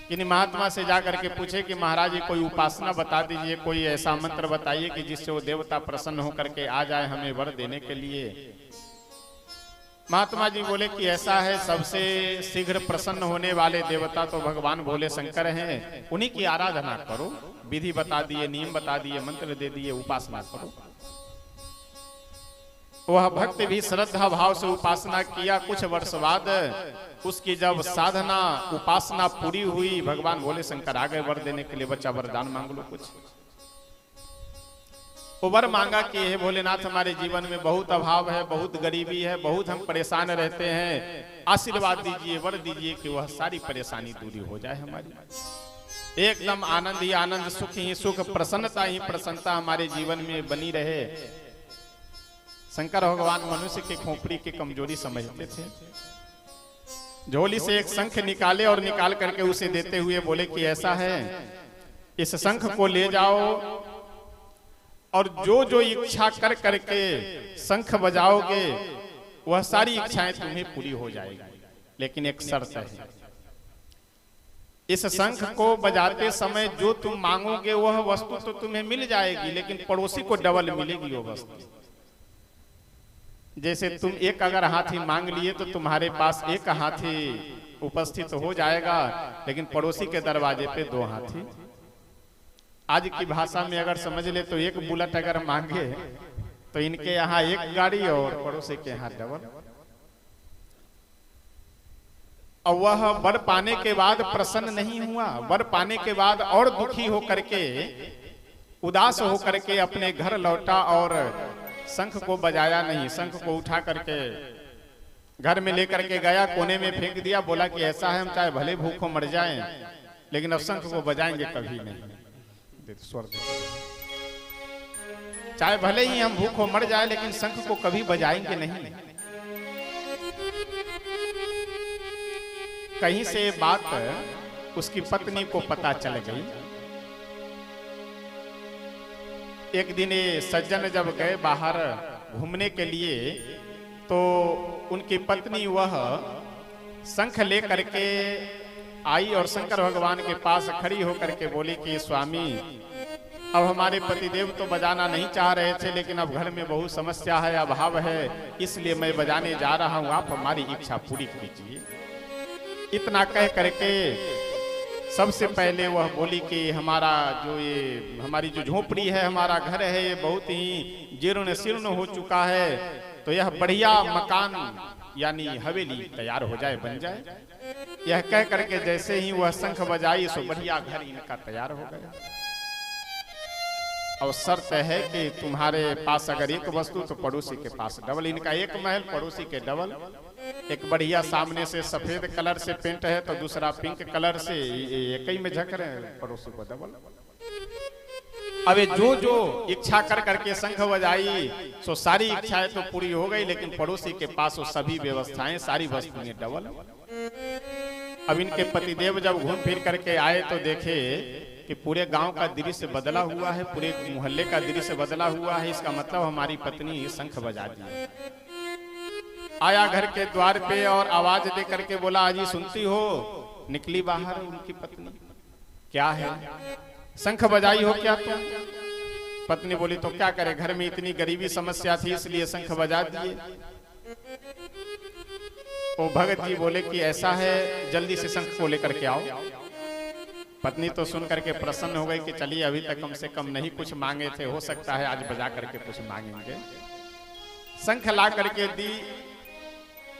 किन्हीं महात्मा से जाकर के पूछे कि महाराज जी कोई उपासना बता दीजिए, कोई ऐसा मंत्र बताइए कि जिससे वो देवता प्रसन्न होकर के आ जाए हमें वर देने के लिए। महात्मा जी बोले कि ऐसा है, सबसे शीघ्र प्रसन्न होने वाले देवता तो भगवान भोले शंकर हैं, उन्हीं की आराधना करो। विधि बता दिए, नियम बता दिए, मंत्र दे दिए, उपासना करो। वह भक्त भी श्रद्धा भाव से उपासना किया। कुछ वर्ष बाद उसकी जब साधना उपासना पूरी हुई, भगवान भोले शंकर आ गए वर देने के लिए। बच्चा वरदान मांग लो कुछ। वो वर मांगा कि हे भोलेनाथ, हमारे जीवन में बहुत अभाव है, बहुत गरीबी है, बहुत हम परेशान रहते हैं, आशीर्वाद दीजिए, वर दीजिए कि वह सारी परेशानी दूरी हो जाए हमारी। एकदम आनंद ही आनंद, सुख ही सुख, प्रसन्नता ही प्रसन्नता हमारे जीवन में बनी रहे। शंकर भगवान मनुष्य की खोपड़ी की कमजोरी समझते थे। झोली से एक शंख निकाले और निकाल करके उसे देते हुए बोले कि ऐसा है, इस शंख को ले जाओ और जो जो इच्छा कर करके शंख बजाओगे वह सारी इच्छाएं तुम्हें पूरी हो जाएगी, लेकिन एक शर्त है, इस शंख को बजाते समय जो तुम मांगोगे वह वस्तु तो तुम्हें मिल जाएगी, लेकिन पड़ोसी को डबल मिलेगी वो वस्तु। जैसे तुम एक अगर हाथी मांग लिए तो तुम्हारे पास एक हाथी उपस्थित हो जाएगा, लेकिन पड़ोसी के दरवाजे पे दो हाथी। आज की भाषा में अगर समझ ले तो एक बुलेट अगर मांगे तो इनके यहाँ एक गाड़ी और पड़ोसी के यहाँ डबल। और वह वर पाने के बाद प्रसन्न नहीं हुआ, वर पाने के बाद और दुखी हो करके, उदास हो करके अपने घर लौटा और शंख को बजाया नहीं। शंख को उठा करके घर में लेकर के गया, कोने में फेंक दिया, बोला कि ऐसा है, हम चाहे भले भूखों मर जाएं लेकिन अब शंख को बजाएंगे कभी नहीं। स्वर्ग चाहे भले ही हम भूखों मर जाए लेकिन शंख को कभी बजाएंगे नहीं। कहीं से बात उसकी पत्नी को पता चल गई। एक दिन सज्जन जब गए बाहर घूमने के लिए तो उनकी पत्नी वह शंख ले करके आई और शंकर भगवान के पास खड़ी होकर के बोली कि स्वामी, अब हमारे पतिदेव तो बजाना नहीं चाह रहे थे, लेकिन अब घर में बहुत समस्या है, अभाव है, इसलिए मैं बजाने जा रहा हूं, आप हमारी इच्छा पूरी कीजिए। इतना कह करके सबसे पहले वह बोली कि हमारा जो ये हमारी जो झोपड़ी है, हमारा घर है, ये बहुत ही जीर्ण शीर्ण हो चुका है, तो यह बढ़िया मकान यानी हवेली तैयार हो जाए, बन जाए। यह कह करके जैसे ही वह शंख बजाई सो बढ़िया घर इनका तैयार हो गया। और शर्त है कि तुम्हारे पास अगर एक वस्तु तो पड़ोसी के पास डबल। इनका एक महल, पड़ोसी के डबल। एक बढ़िया सामने से सफेद कलर से पेंट है तो दूसरा पिंक कलर से, एक ही में झक रहे हैं, पड़ोसी को डबल। अब जो जो इच्छा कर करके शंख बजाई सो सारी इच्छाएं तो पूरी हो गई, लेकिन पड़ोसी के पास वो सभी व्यवस्थाएं, सारी वस्तुएं डबल। अब इनके पतिदेव जब घूम फिर करके आए तो देखे कि पूरे गांव का दृश्य बदला हुआ है, पूरे मोहल्ले का दृश्य बदला हुआ है। इसका मतलब हमारी पत्नी शंख बजा दी। आया घर के द्वार पे और आवाज दे करके बोला, अजी सुनती हो? निकली बाहर उनकी पत्नी, क्या है? शंख बजाई हो क्या तुम? पत्नी बोली, तो क्या करे, घर में इतनी गरीबी समस्या थी इसलिए शंख बजा दिए। वो भगत जी बोले कि ऐसा है, जल्दी से शंख को लेकर के आओ। पत्नी तो सुन करके प्रसन्न हो गई कि चलिए अभी तक कम से कम नहीं कुछ मांगे थे, हो सकता है आज बजा करके कुछ मांगेंगे। शंख ला करके दी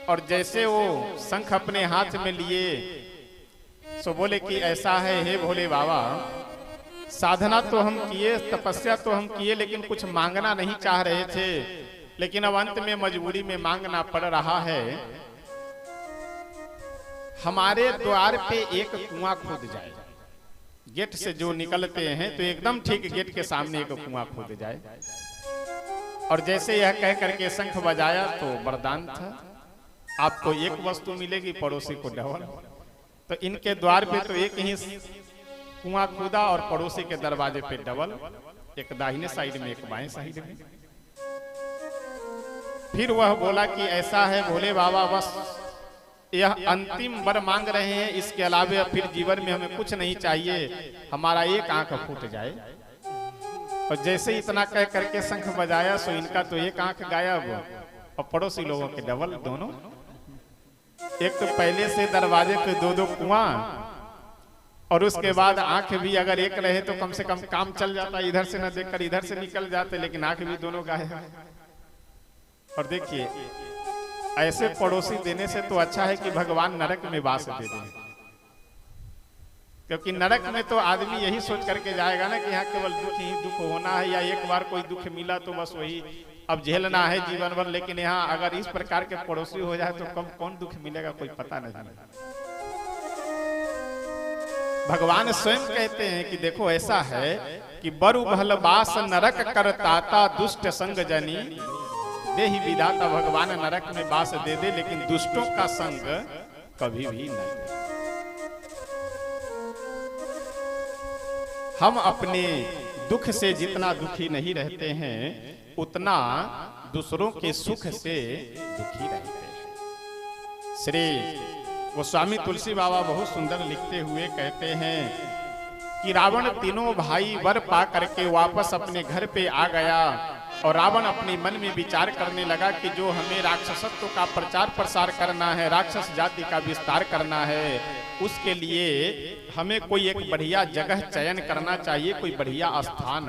और जैसे वो शंख अपने हाथ में लिए सो बोले कि ऐसा है, हे भोले बाबा, साधना तो हम किए, तपस्या तो हम किए, लेकिन कुछ मांगना नहीं चाह रहे थे, लेकिन अब अंत में मजबूरी में मांगना पड़ रहा है। हमारे द्वार पे एक कुआं खोद जाए, गेट से जो निकलते हैं तो एकदम ठीक गेट के सामने एक कुआं खोद जाए। और जैसे यह कह करके शंख बजाया तो वरदान था, आपको एक वस्तु मिलेगी, पड़ोसी को डबल। तो इनके द्वार पे तो एक ही कुआं खोदा और पड़ोसी के दरवाजे पे डबल, एक दाहिने साइड में एक बाएं साइड में। फिर वह बोला कि ऐसा है भोले बाबा, बस यह अंतिम वर मांग रहे हैं, इसके अलावा फिर जीवन में हमें कुछ नहीं चाहिए, हमारा एक आंख फूट जाए। और जैसे इतना कह करके शंख बजाया सो इनका तो एक आंख गायब और पड़ोसी लोगों के डबल दोनों। एक तो पहले से दरवाजे पे दो दो कुआं और उसके बाद आंख भी अगर एक रहे तो कम से कम काम चल जाता, इधर से न देखकर इधर से निकल जाते, लेकिन आंख भी दोनों गायब। और देखिए ऐसे पड़ोसी देने से तो अच्छा है कि भगवान नरक में वास दे दें, क्योंकि नरक में तो आदमी यही सोच करके जाएगा ना कि यहाँ केवल दुख ही दुख होना है, या एक बार कोई दुख मिला तो बस वही अब झेलना है जीवन भर। लेकिन यहाँ अगर इस प्रकार के पड़ोसी हो जाए तो कम कौन दुख मिलेगा, कोई पता नहीं। भगवान स्वयं कहते हैं कि देखो ऐसा है कि बरु भलबास नरक करताता दुष्ट संग जनी, दे ही विधाता भगवान नरक में वास दे दे, लेकिन दुष्टों का संग कभी भी न दे। हम अपने दुख से जितना दुखी नहीं रहते हैं उतना दूसरों के सुख से दुखी रहते हैं। श्री गोस्वामी तुलसी बाबा बहुत सुंदर लिखते हुए कहते हैं कि रावण तीनों भाई वर पा करके वापस अपने घर पे आ गया और रावण अपने मन में विचार करने लगा कि जो हमें राक्षसत्व का प्रचार प्रसार करना है, राक्षस जाति का विस्तार करना है, उसके लिए हमें कोई एक बढ़िया जगह चयन करना चाहिए, कोई बढ़िया स्थान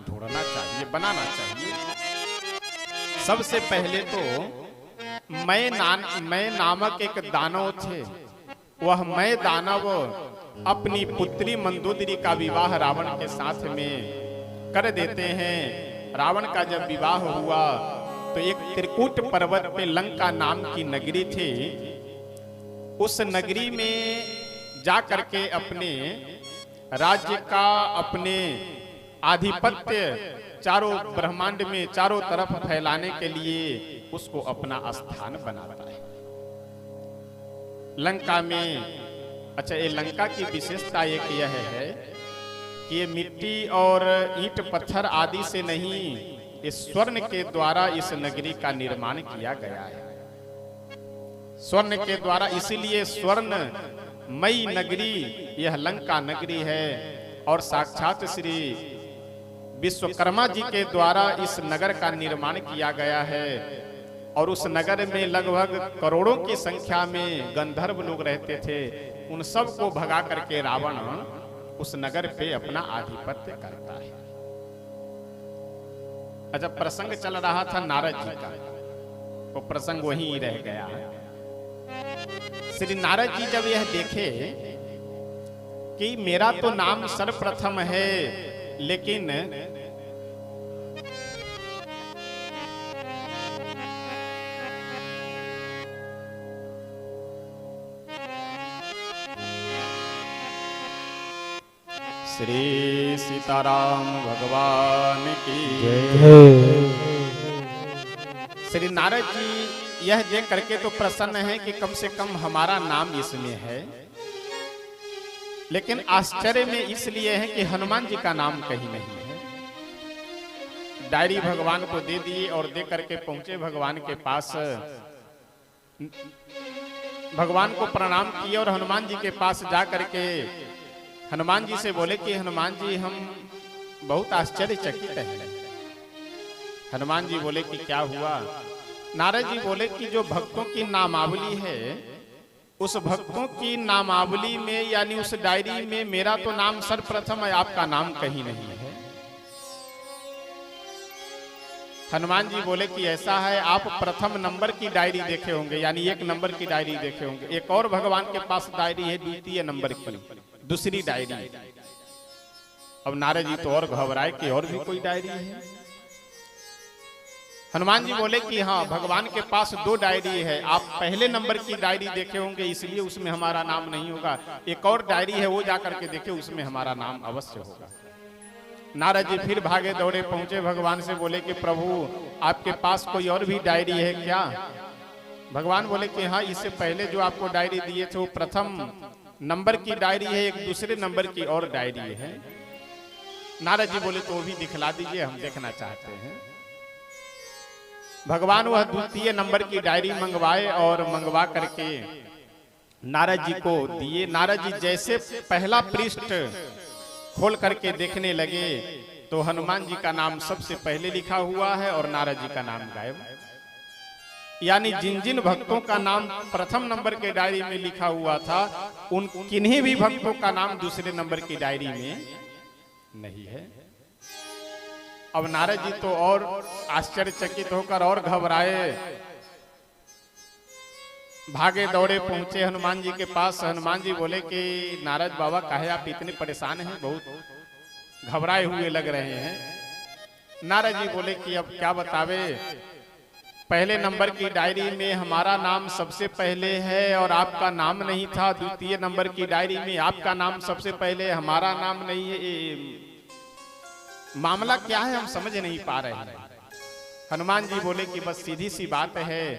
ढूंढना चाहिए, बनाना चाहिए। सबसे पहले तो मैं नामक एक दानव थे, वह मैं दानव अपनी पुत्री मंदोदरी का विवाह रावण के साथ में कर देते हैं। रावण का जब विवाह हुआ तो एक त्रिकूट पर्वत पे लंका नाम की नगरी थी, उस नगरी में जा करके अपने राज्य का, अपने आधिपत्य चारों ब्रह्मांड में चारों तरफ फैलाने के लिए उसको अपना स्थान बनाता है। लंका में, अच्छा ये लंका की विशेषता एक यह है कि ये मिट्टी और ईंट पत्थर आदि से नहीं, इस स्वर्ण के द्वारा इस नगरी का निर्माण किया गया है। स्वर्ण के द्वारा, इसीलिए स्वर्णमयी नगरी यह लंका नगरी है। और साक्षात श्री विश्वकर्मा जी के द्वारा इस नगर का निर्माण किया गया है। और उस नगर में लगभग करोड़ों की संख्या में गंधर्व लोग रहते थे, उन सब को भगा करके रावण उस नगर पे अपना आधिपत्य करता है। अच्छा, प्रसंग चल रहा था नारद जी का, वो प्रसंग वहीं रह गया। श्री नारद जी जब यह देखे कि मेरा तो नाम सर्वप्रथम है, लेकिन श्री सीताराम भगवान की जय। श्री नारद जी यह देख करके तो प्रसन्न है कि कम से कम हमारा नाम इसमें है, लेकिन आश्चर्य में इसलिए है कि हनुमान जी का नाम कहीं नहीं है। डायरी भगवान को दे दिए और दे करके पहुंचे भगवान के पास, भगवान को प्रणाम किए और हनुमान जी के पास जा करके हनुमान जी से बोले कि हनुमान जी हम बहुत आश्चर्यचकित हैं। हनुमान जी बोले कि क्या हुआ? नारद जी बोले कि जो भक्तों की नामावली है, उस भक्तों की नामावली में यानी उस डायरी में मेरा तो नाम सर्वप्रथम है, आपका नाम कहीं नहीं है। हनुमान जी बोले कि ऐसा है, आप प्रथम नंबर की डायरी देखे होंगे, यानी 1 नंबर की डायरी देखे होंगे। एक और भगवान के पास डायरी है द्वितीय नंबर की, दूसरी डायरी। अब नारद जी तो और घबराए कि और भी कोई डायरी है। हनुमान जी बोले कि हाँ, भगवान के पास 2 डायरी है। आप पहले नंबर की डायरी देखे होंगे, इसलिए उसमें हमारा नाम नहीं होगा। एक और डायरी है, वो जाकर के देखे, उसमें हमारा नाम अवश्य होगा। नारद जी फिर भागे दौड़े पहुंचे भगवान से, बोले कि प्रभु आपके पास कोई और भी डायरी है क्या? भगवान बोले कि हाँ, इससे पहले जो आपको डायरी दिए थे वो प्रथम नंबर की डायरी है, एक दूसरे नंबर की और डायरी है। नारद जी बोले तो वो भी दिखला दीजिए, हम देखना चाहते हैं। भगवान वह द्वितीय नंबर की डायरी मंगवाए और मंगवा करके नारद जी को दिए। नारद जी जैसे पहला पृष्ठ खोल करके देखने लगे तो हनुमान जी का नाम सबसे पहले लिखा हुआ है और नारद जी का नाम गायब। यानी जिन जिन भक्तों का नाम प्रथम नंबर के डायरी में लिखा हुआ था, उन किन्हीं भी भक्तों का नाम दूसरे नंबर की डायरी में नहीं है। अब नारद जी तो और आश्चर्यचकित होकर और घबराए, भागे दौड़े पहुंचे हनुमान जी के पास। हनुमान जी बोले कि नारद बाबा काहे आप इतने परेशान हैं, बहुत घबराए हुए लग रहे हैं। नारद जी बोले कि अब क्या बतावे, पहले नंबर की डायरी में हमारा नाम सबसे पहले है और आपका नाम नहीं था। द्वितीय नंबर की डायरी में आपका नाम सबसे पहले, हमारा नाम नहीं है। मामला क्या है, हम समझ नहीं पा रहे हैं। हनुमान जी बोले कि बस सीधी सी बात है,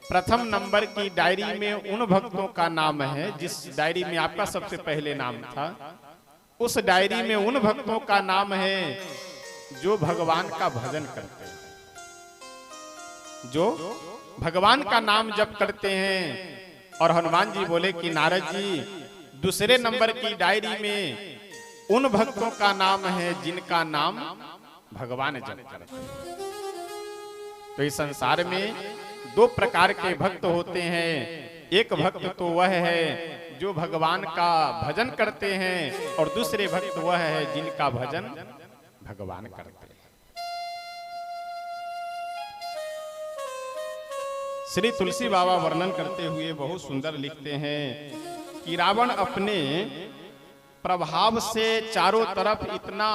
प्रथम नंबर की डायरी में उन भक्तों का नाम है जिस डायरी में आपका सबसे पहले नाम था। उस डायरी में उन भक्तों का नाम है जो भगवान का भजन करते हैं, जो भगवान का नाम जप करते हैं। और हनुमान जी बोले कि नारद जी, दूसरे नंबर की डायरी में उन भक्तों का नाम है जिनका नाम भगवान जप करते हैं। तो इस संसार में 2 प्रकार के भक्त होते हैं। एक भक्त तो वह है जो भगवान का भजन करते हैं और दूसरे भक्त वह है जिनका भजन भगवान करते हैं। श्री तुलसी बाबा वर्णन करते हुए बहुत सुंदर लिखते हैं कि रावण अपने प्रभाव से चारों तरफ इतना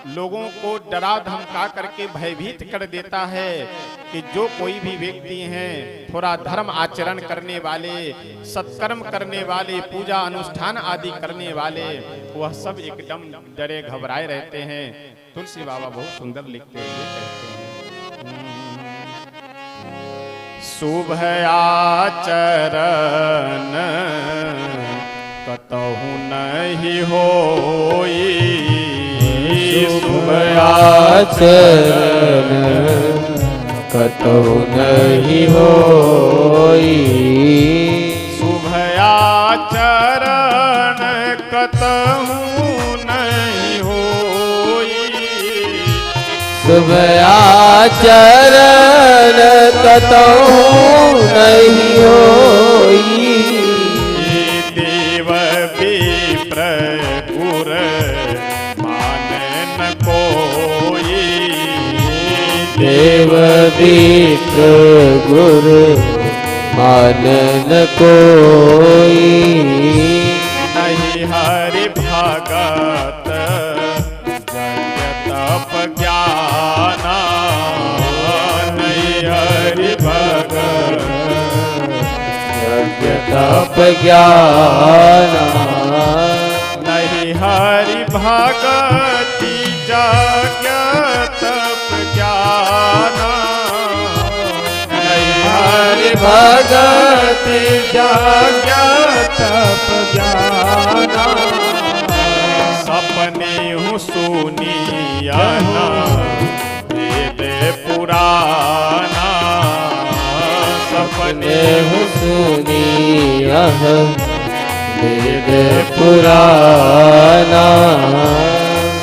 लोगों को डरा धमका करके भयभीत कर देता है कि जो कोई भी व्यक्ति हैं, थोड़ा धर्म आचरण करने वाले, सत्कर्म करने वाले, पूजा अनुष्ठान आदि करने वाले, वह सब एकदम डरे घबराए रहते हैं। तुलसी बाबा बहुत सुंदर लिखते हुए कहते हैं, शुभ आचरण कतहु नहीं होई, शुभ आचरण कतहु नहीं होई, शुभ आचरण कतहु नहीं होई, शुभ आचरण कतहु नहीं होई, देव विप्र गुर मानन कोई, देव विप्र गुर मानन कोई, नहीं हरि भगत यज्ञ तप ज्ञाना, नहीं हरि भगत यज्ञ तप ज्ञाना, नहीं हरि भगति यज्ञ तप ज्ञाना, नहीं हरि भगति यज्ञ तप ज्ञाना, सपने हूँ सुनिया ना वेद पुराना, सपने हूँ सुनिया वेद पुराना,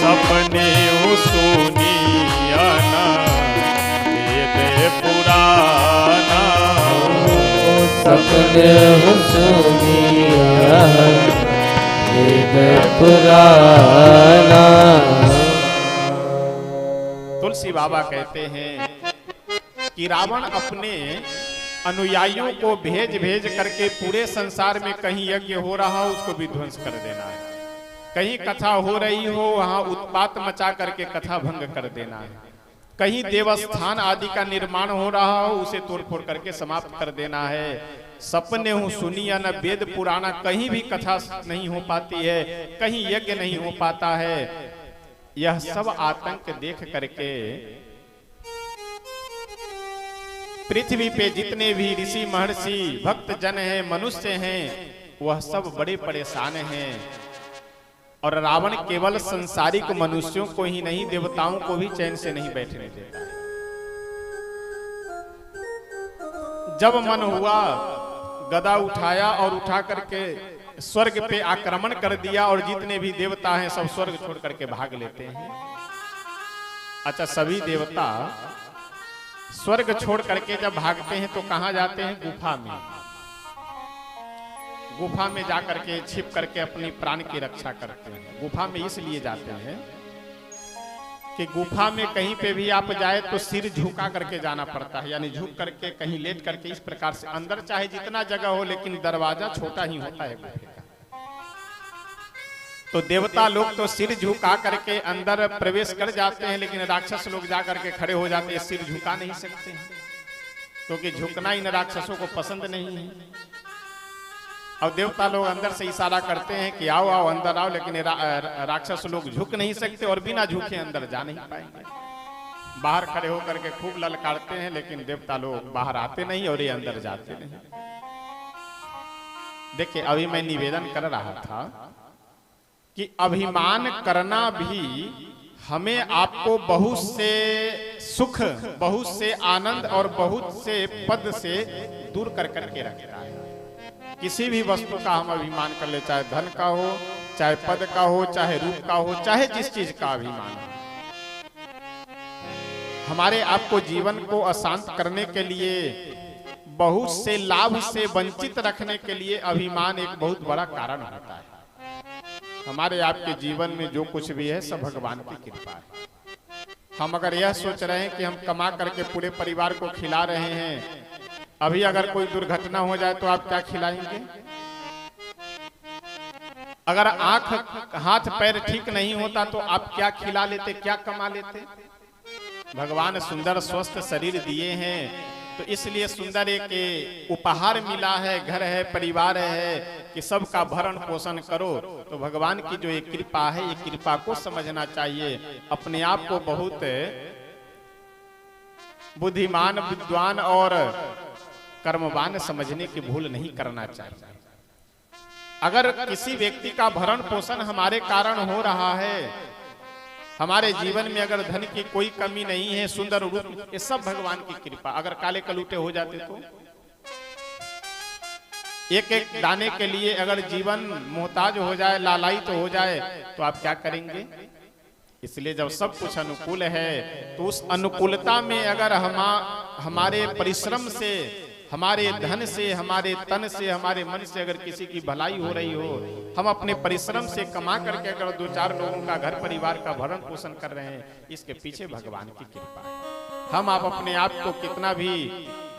सपने हूँ सुनिया ना वेद पुराना, सपने हूँ सुनिया वेद पुराना। तुलसी बाबा कहते हैं कि रावण अपने अनुयायियों को भेज भेज करके पूरे संसार में कहीं यज्ञ हो रहा हो उसको विध्वंस कर देना है, कहीं कथा हो रही हो वहां उत्पात मचा करके कथा भंग कर देना है, कहीं देवस्थान आदि का निर्माण हो रहा हो उसे तोड़फोड़ करके समाप्त कर देना है। सपने हूँ सुनिया न वेद पुराना, कहीं भी कथा नहीं हो पाती है, कहीं यज्ञ नहीं हो पाता है। यह सब आतंक देख करके पृथ्वी पे जितने भी ऋषि महर्षि भक्त जन हैं, मनुष्य हैं, वह सब बड़े परेशान हैं। और रावण केवल संसारिक मनुष्यों को ही नहीं, देवताओं को भी चैन से नहीं बैठने देता है। जब मन हुआ गदा उठाया और उठा करके स्वर्ग पे आक्रमण कर दिया और जितने भी देवता हैं सब स्वर्ग छोड़ करके भाग लेते हैं। अच्छा, सभी देवता स्वर्ग छोड़ करके जब भागते हैं तो कहां जाते हैं? गुफा में। गुफा में जाकर के छिप करके अपनी प्राण की रक्षा करते हैं। गुफा में इसलिए जाते हैं कि गुफा में कहीं पे भी आप जाए तो सिर झुका करके जाना पड़ता है, यानी झुक करके कहीं लेट करके इस प्रकार से। अंदर चाहे जितना जगह हो लेकिन दरवाजा छोटा ही होता है गुफे का। तो देवता लोग तो सिर झुका करके अंदर प्रवेश कर जाते हैं, लेकिन राक्षस लोग जा करके खड़े हो जाते हैं, सिर झुका नहीं सकते हैं क्योंकि झुकना इन राक्षसों को पसंद नहीं है। और देवता लोग अंदर से इशारा करते हैं कि आओ आओ अंदर आओ, लेकिन राक्षस लोग झुक नहीं सकते और बिना झुके अंदर जा नहीं पाएंगे। बाहर खड़े होकर के खूब ललकारते हैं, लेकिन देवता लोग बाहर आते नहीं और ये अंदर जाते नहीं। देखिए, अभी मैं निवेदन कर रहा था कि अभिमान करना भी हमें आपको बहुत से सुख, बहुत से आनंद और बहुत से पद से दूर कर करके रखता है। किसी भी वस्तु का हम अभिमान कर ले, चाहे धन का हो, चाहे पद का हो, चाहे रूप का हो, चाहे जिस चीज का अभिमान हो, हमारे आपको जीवन को अशांत करने के लिए, बहुत से लाभ से वंचित रखने के लिए अभिमान एक बहुत बड़ा कारण होता है। हमारे आपके जीवन में जो कुछ भी है सब भगवान की कृपा है। हम अगर यह सोच रहे हैं कि हम कमा करके पूरे परिवार को खिला रहे हैं, अभी अगर कोई दुर्घटना हो जाए तो आप क्या खिलाएंगे? अगर आंख हाथ पैर ठीक नहीं होता तो आप क्या खिला लेते, क्या कमा लेते? भगवान सुंदर स्वस्थ शरीर दिए हैं तो इसलिए सुंदर एक उपहार मिला है, घर है, परिवार है कि सबका भरण पोषण करो। तो भगवान की जो एक कृपा है, ये कृपा को समझना चाहिए। अपने आप को बहुत बुद्धिमान, विद्वान और कर्मवान समझने की भूल नहीं करना चाहिए। अगर किसी व्यक्ति का भरण पोषण हमारे कारण हो रहा है, हमारे जीवन में अगर धन की कोई कमी नहीं है, सुंदर रूप, ये सब भगवान की कृपा। अगर काले कलूटे हो जाते तो एक एक दाने के लिए अगर जीवन मोहताज हो जाए, लालायित तो हो जाए, तो आप क्या करेंगे? इसलिए जब सब कुछ अनुकूल है तो उस अनुकूलता में अगर हमारे परिश्रम से, हमारे धन से, हमारे तन से, हमारे मन से अगर किसी की भलाई हो रही हो, हम अपने परिश्रम से कमा करके अगर दो चार लोगों का घर परिवार का भरण पोषण कर रहे हैं, इसके पीछे भगवान की कृपा है। हम आप अपने आप को कितना भी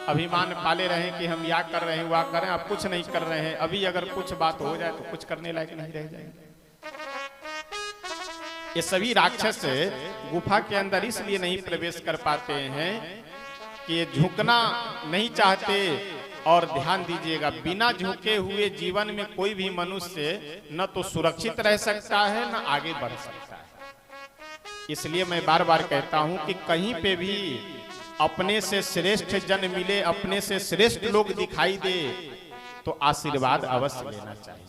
अभिमान पाले रहे कि हम या कर रहे हैं, वह कर रहे हैं, आप कुछ नहीं कर रहे हैं। अभी अगर कुछ बात हो जाए तो कुछ करने लायक नहीं रह जाएंगे। ये सभी राक्षस गुफा के अंदर इसलिए नहीं प्रवेश कर पाते हैं कि ये झुकना नहीं चाहते। और ध्यान दीजिएगा, बिना झुके हुए जीवन में कोई भी मनुष्य न तो सुरक्षित रह सकता है, न आगे बढ़ सकता है। इसलिए मैं बार बार कहता हूं कि कहीं पे भी अपने से श्रेष्ठ जन मिले, अपने से श्रेष्ठ लोग दिखाई दे, तो आशीर्वाद अवश्य लेना चाहिए।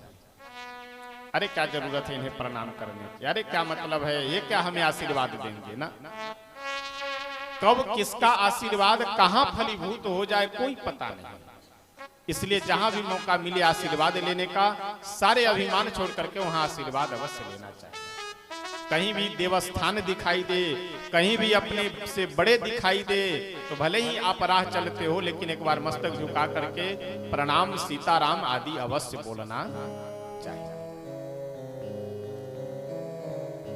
अरे क्या जरूरत है इन्हें प्रणाम करने की, अरे क्या मतलब है, ये क्या हमें आशीर्वाद देंगे ना। कब किसका आशीर्वाद कहां फलीभूत हो जाए कोई पता नहीं। इसलिए जहां भी मौका मिले आशीर्वाद लेने का, सारे अभिमान छोड़ करके वहां आशीर्वाद अवश्य लेना चाहिए। कहीं भी देवस्थान दिखाई दे, कहीं भी अपने से बड़े दिखाई दे, तो भले ही आप राह चलते हो, लेकिन एक बार मस्तक झुका करके प्रणाम सीताराम आदि अवश्य बोलना चाहिए।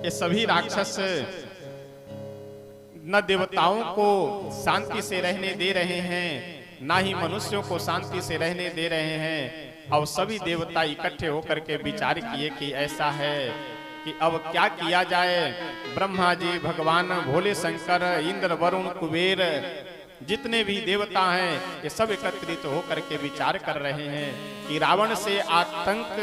ये सभी राक्षस न देवताओं को शांति से रहने दे रहे हैं, ना ही मनुष्यों को शांति से रहने दे रहे हैं। और सभी देवता इकट्ठे होकर के विचार किए कि ऐसा है कि अब क्या किया जाए। ब्रह्मा जी, भगवान भोले शंकर, इंद्र, वरुण, कुबेर, जितने भी देवता हैं, ये सब एकत्रित होकर के विचार कर रहे हैं कि रावण से आतंक,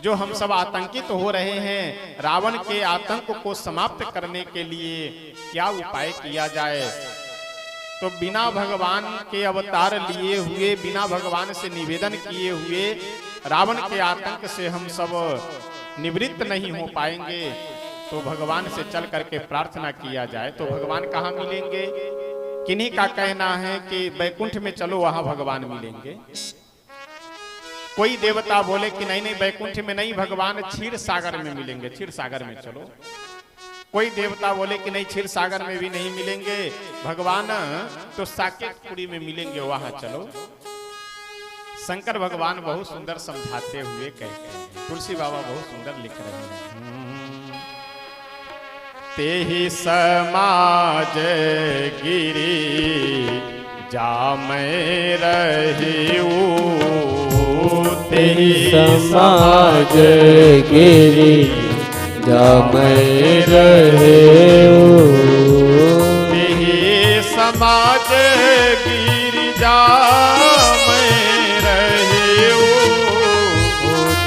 जो हम सब आतंकित हो रहे हैं, रावण के आतंक को समाप्त करने के लिए क्या उपाय किया जाए। तो बिना भगवान के अवतार लिए हुए, बिना भगवान से निवेदन किए हुए रावण के आतंक से हम सब निवृत्त नहीं हो पाएंगे। तो भगवान से चल करके प्रार्थना किया जाए। तो भगवान कहाँ मिलेंगे? किन्हीं का कहना है कि बैकुंठ में चलो, वहां भगवान मिलेंगे। कोई देवता बोले कि नहीं नहीं, बैकुंठ में नहीं, भगवान क्षीर सागर में मिलेंगे, क्षीर सागर में चलो। कोई देवता बोले कि नहीं, क्षीर सागर में भी नहीं मिलेंगे भगवान, तो साकेतपुरी में मिलेंगे, वहां चलो। शंकर भगवान बहुत सुंदर समझाते हुए कहते हैं, तुलसी बाबा बहुत सुंदर लिख रहे हैं, तेहि समाज गिरी जामै रहिऊ, तेहि समाज गिरी जामै रहिऊ, तेहि समाज गिरी जामै रहिऊ,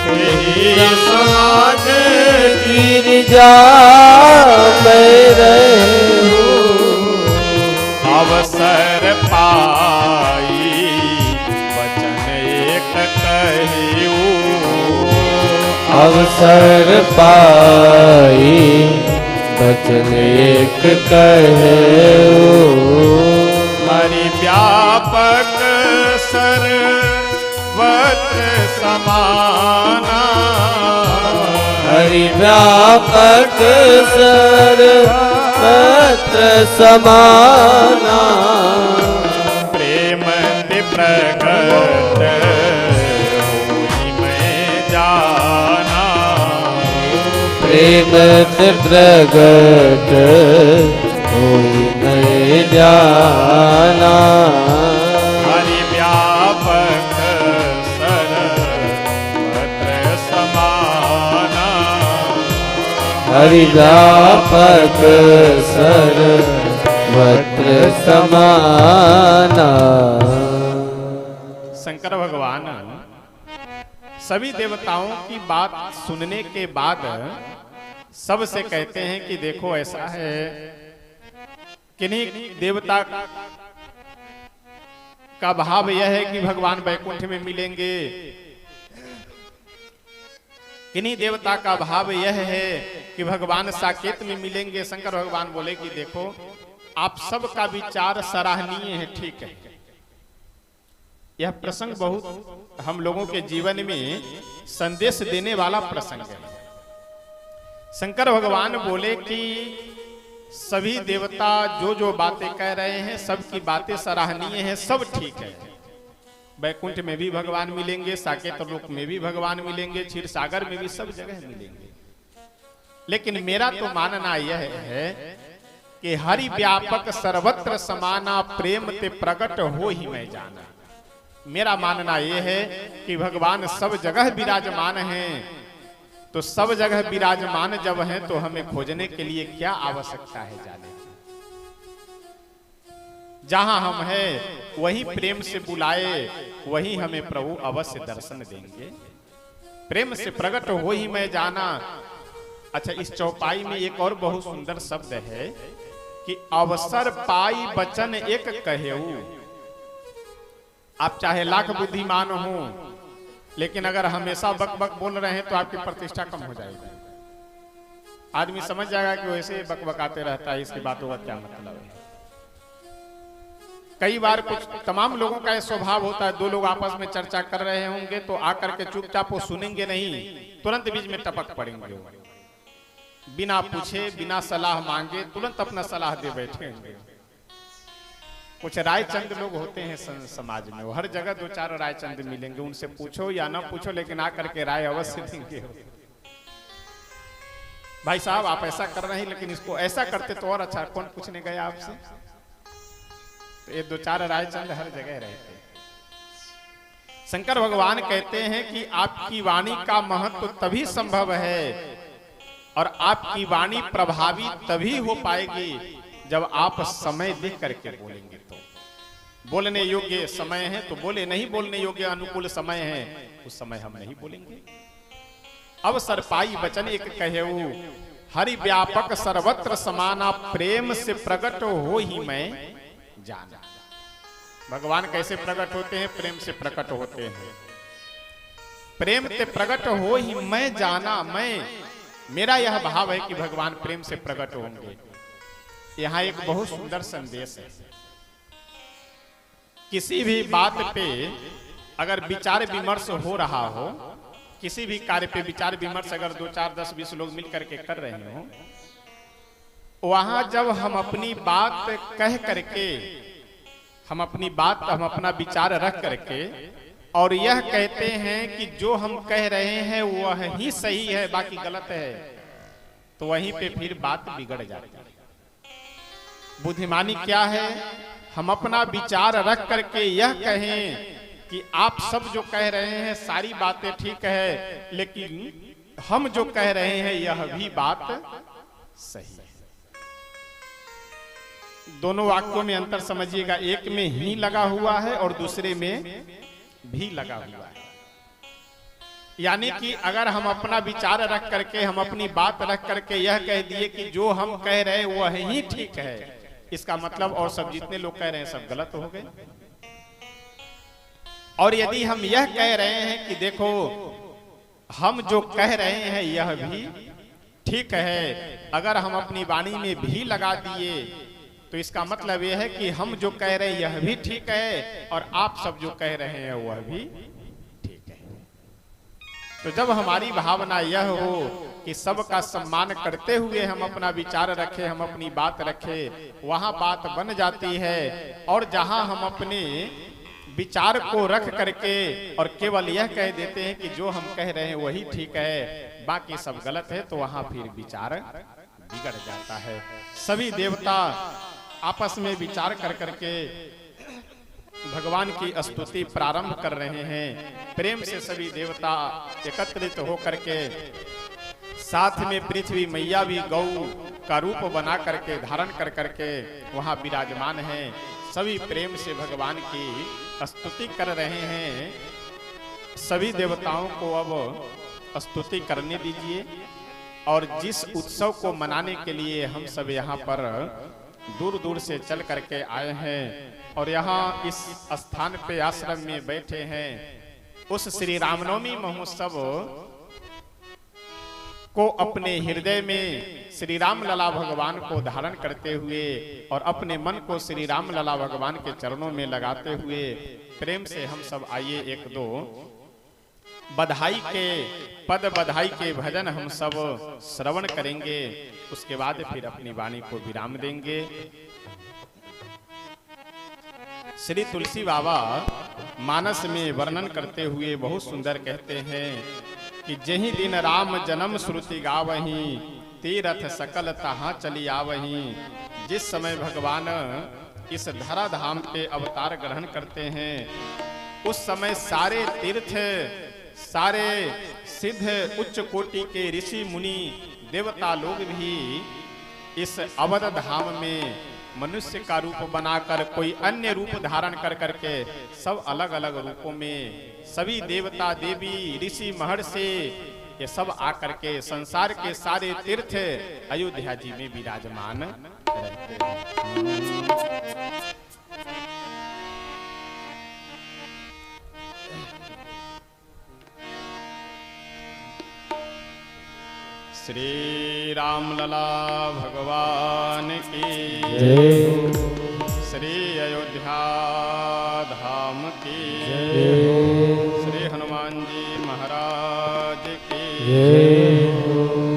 तेहि समाज गिरिजा में रहिऊ, अवसर पाई वचन एक कहिऊ, अवसर पाई वचन एक कहिऊ, हरि व्यापक सर्वत्र समाना, हरि व्यापक सर्वत्र समाना, प्रेम प्रगट होई मैं जाना, प्रेम प्रगट होई मैं जाना, हरि व्यापक सर्वत्र समाना, हरि व्यापक सर्वत्र समाना। शंकर भगवान सभी देवताओं की बात सुनने के बाद सबसे कहते हैं कि देखो ऐसा है, किन्हीं देवता का भाव यह है कि भगवान बैकुंठ में मिलेंगे, किन्हीं देवता का भाव यह है कि भगवान साकेत में मिलेंगे। शंकर भगवान बोले कि देखो आप सबका विचार सराहनीय है, ठीक है। यह प्रसंग बहुत हम लोगों के जीवन में संदेश देने वाला प्रसंग है। शंकर भगवान बोले कि सभी देवता जो जो बातें कह रहे हैं, सबकी बातें सराहनीय हैं, सब ठीक है। बैकुंठ में भी भगवान मिलेंगे, साकेत लोक में भी भगवान मिलेंगे, क्षीर सागर में भी, सब जगह मिलेंगे। लेकिन मेरा तो मानना यह है कि हरि व्यापक सर्वत्र समाना, प्रेम ते प्रकट हो ही मैं जाना। मेरा मानना यह है कि भगवान सब जगह विराजमान हैं, तो सब जगह विराजमान जब हैं तो हमें खोजने के लिए क्या आवश्यकता है जाने की। जहां हम हैं वही प्रेम से बुलाए, वही हमें प्रभु अवश्य दर्शन देंगे। प्रेम से प्रकट हो ही मैं जाना। अच्छा, इस चौपाई में एक और बहुत सुंदर शब्द है कि अवसर पाई वचन एक कहेऊ। आप चाहे लाख बुद्धिमान हो, लेकिन अगर हमेशा बक बक बोल रहे हैं तो आपकी प्रतिष्ठा कम हो जाएगी। आदमी समझ जाएगा कि वैसे बकबकाते रहता है, इसकी बातों का क्या मतलब है। कई बार कुछ तमाम लोगों का यह स्वभाव होता है, दो लोग आपस में चर्चा कर रहे होंगे तो आकर के चुपचाप वो सुनेंगे नहीं, तुरंत बीच में टपक पड़ेंगे, बिना पूछे बिना सलाह मांगे तुरंत अपना सलाह दे बैठेंगे। कुछ रायचंद लोग होते हैं समाज में, वो हर जगह दो चार रायचंद मिलेंगे, उनसे पूछो या ना पूछो लेकिन आकर के राय अवश्य देंगे। भाई साहब आप ऐसा कर रहे हैं लेकिन इसको ऐसा करते तो और अच्छा, कौन पूछने गया आपसे। तो ये दो चार रायचंद हर जगह रहते हैं। शंकर भगवान कहते हैं कि आपकी वाणी का महत्व तभी संभव है और आपकी वाणी प्रभावी तभी हो पाएगी जब आप समय देख करके बोलेंगे। तो बोलने योग्य समय है तो बोले, नहीं बोलने योग्य अनुकूल समय है उस समय हम नहीं बोलेंगे। अब सरपाई वचन एक कहेऊ, हरि व्यापक सर्वत्र समाना, प्रेम से प्रकट हो ही मैं जाना। भगवान कैसे प्रकट होते हैं? प्रेम से प्रकट होते हैं। प्रेम से प्रकट हो ही मैं जाना, मेरा यह भाव है कि भगवान प्रेम से प्रकट होंगे। यहाँ एक बहुत सुंदर संदेश है। किसी भी बात पे अगर विचार विमर्श हो रहा हो, किसी भी कार्य पे विचार विमर्श अगर 2 4 10 20 लोग मिल करके कर रहे हो, वहां जब हम अपनी बात कह करके, हम अपना विचार रख करके और यह कहते हैं कि जो हम कह रहे हैं वह ही सही है बाकी गलत है, तो वहीं पे फिर बात बिगड़ जाती है। बुद्धिमानी क्या है? हम अपना विचार रख करके यह कहें कि आप सब जो कह रहे हैं सारी बातें ठीक है, लेकिन हम जो कह रहे हैं यह भी बात सही है। दोनों वाक्यों में अंतर समझिएगा, एक में ही लगा हुआ है और दूसरे में भी लगा हुआ है। यानी कि अगर हम अपना विचार रख करके, हम अपनी बात रख करके यह कह दिए कि जो हम कह रहे हैं वह ही ठीक है, इसका मतलब और सब जितने लोग कह रहे हैं सब गलत हो गए। और यदि हम यह कह रहे हैं कि देखो हम जो कह रहे हैं यह भी ठीक है, अगर हम अपनी वाणी में भी लगा दिए तो इसका मतलब यह है कि हम जो कह रहे हैं यह भी ठीक है और आप सब जो कह रहे हैं वह भी ठीक है। तो जब हमारी भावना यह हो कि सबका सम्मान करते हुए हम अपना विचार रखें, हम अपनी बात रखें, वहां बात बन जाती है। और जहां हम अपने विचार को रख करके और केवल यह कह देते हैं कि जो हम कह रहे हैं वही ठीक है बाकी सब गलत है, तो वहां फिर विचार बिगड़ जाता है। सभी देवता आपस में विचार कर करके भगवान की स्तुति प्रारंभ कर रहे हैं। प्रेम से सभी देवता एकत्रित होकर के, साथ में पृथ्वी मैया भी गौ का रूप बना करके धारण कर करके वहां विराजमान है। सभी प्रेम से भगवान की स्तुति कर रहे हैं। सभी देवताओं को अब स्तुति करने दीजिए। और जिस उत्सव को मनाने के लिए हम सब यहाँ पर दूर दूर से चल करके आए हैं और यहाँ इस स्थान पे आश्रम में बैठे हैं, उस श्री रामनवमी महोत्सव को अपने हृदय में श्री राम लला भगवान को धारण करते हुए और अपने मन को श्री राम लला भगवान के चरणों में लगाते हुए प्रेम से हम सब आइए एक दो बधाई के पद, बधाई के भजन हम सब श्रवण करेंगे। उसके बाद फिर अपनी वाणी को विराम देंगे। श्री तुलसी बाबा मानस में वर्णन करते हुए बहुत सुंदर कहते हैं कि जही दिन राम जन्म श्रुति गावही, तीरथ सकल तहां चली आवही। जिस समय भगवान इस धरा धाम पे अवतार ग्रहण करते हैं उस समय सारे तीर्थ, सारे सिद्ध उच्च कोटि के ऋषि मुनि देवता लोग भी इस अवध धाम में मनुष्य का रूप बनाकर कोई अन्य रूप धारण कर करके सब अलग अलग रूपों में सभी देवता देवी ऋषि महर्षि ये सब आकर के संसार के सारे तीर्थ अयोध्या जी में विराजमान रहते हैं। श्री रामलला भगवान की जय श्री अयोध्या धाम की जय श्री हनुमान जी महाराज की जय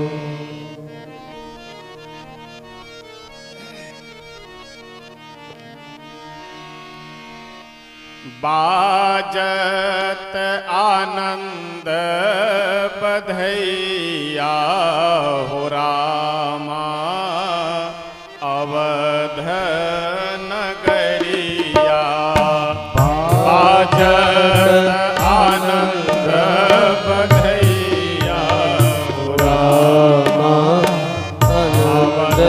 बाजत आनंद बधैया हो रामा अवध नगरिया बाजत आनंद बधैया हो रामा अवध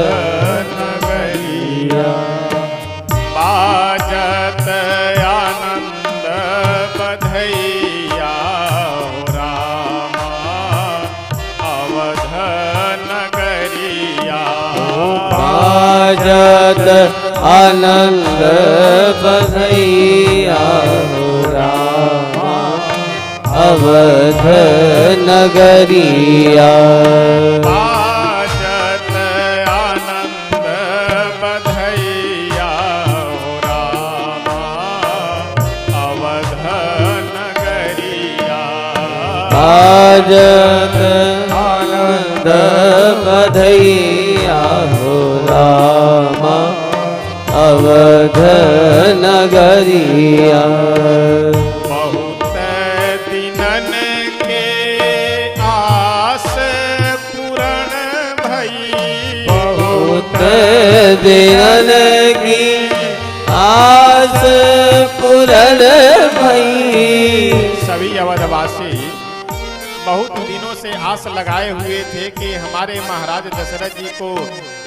नगरिया बाजत आनंद बधैया हो रामा अवध नगरिया बाजत आनंद बधैया हो रामा अवध नगरिया बाजत आनंद बधैया हो रामा अवध नगरिया बाजत आनंद बधैया हो रामा अवध नगरिया बहुत दिनन के आस पूरण भई बहुत दिनन की आस पूरण भई सभी अवधवासी बहुत दिनों से आस लगाए हुए थे कि हमारे महाराज दशरथ जी को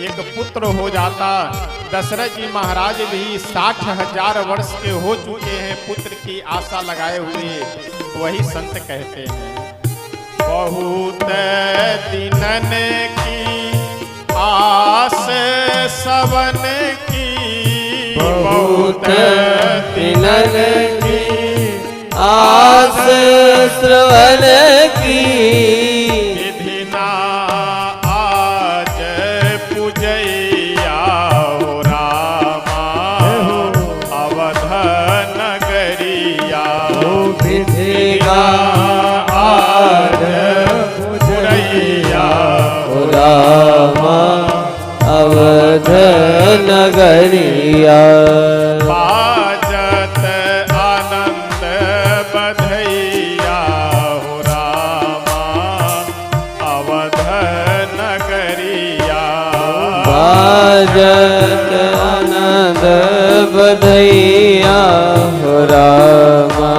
एक पुत्र हो जाता। दशरथ जी महाराज भी 60,000 वर्ष के हो चुके हैं, पुत्र की आशा लगाए हुए। वही संत कहते हैं बहुत दिनन की आस सवन की बहुत दिनन की आस श्रवण की विधि ना आज पूजैया हो रामा अवध नगरिया विधि का आज पूजैया हो रामा अवध नगरिया बाजत आनंद बधैया हो रामा अवध नगरिया बाजत आनंद बधैया हो रामा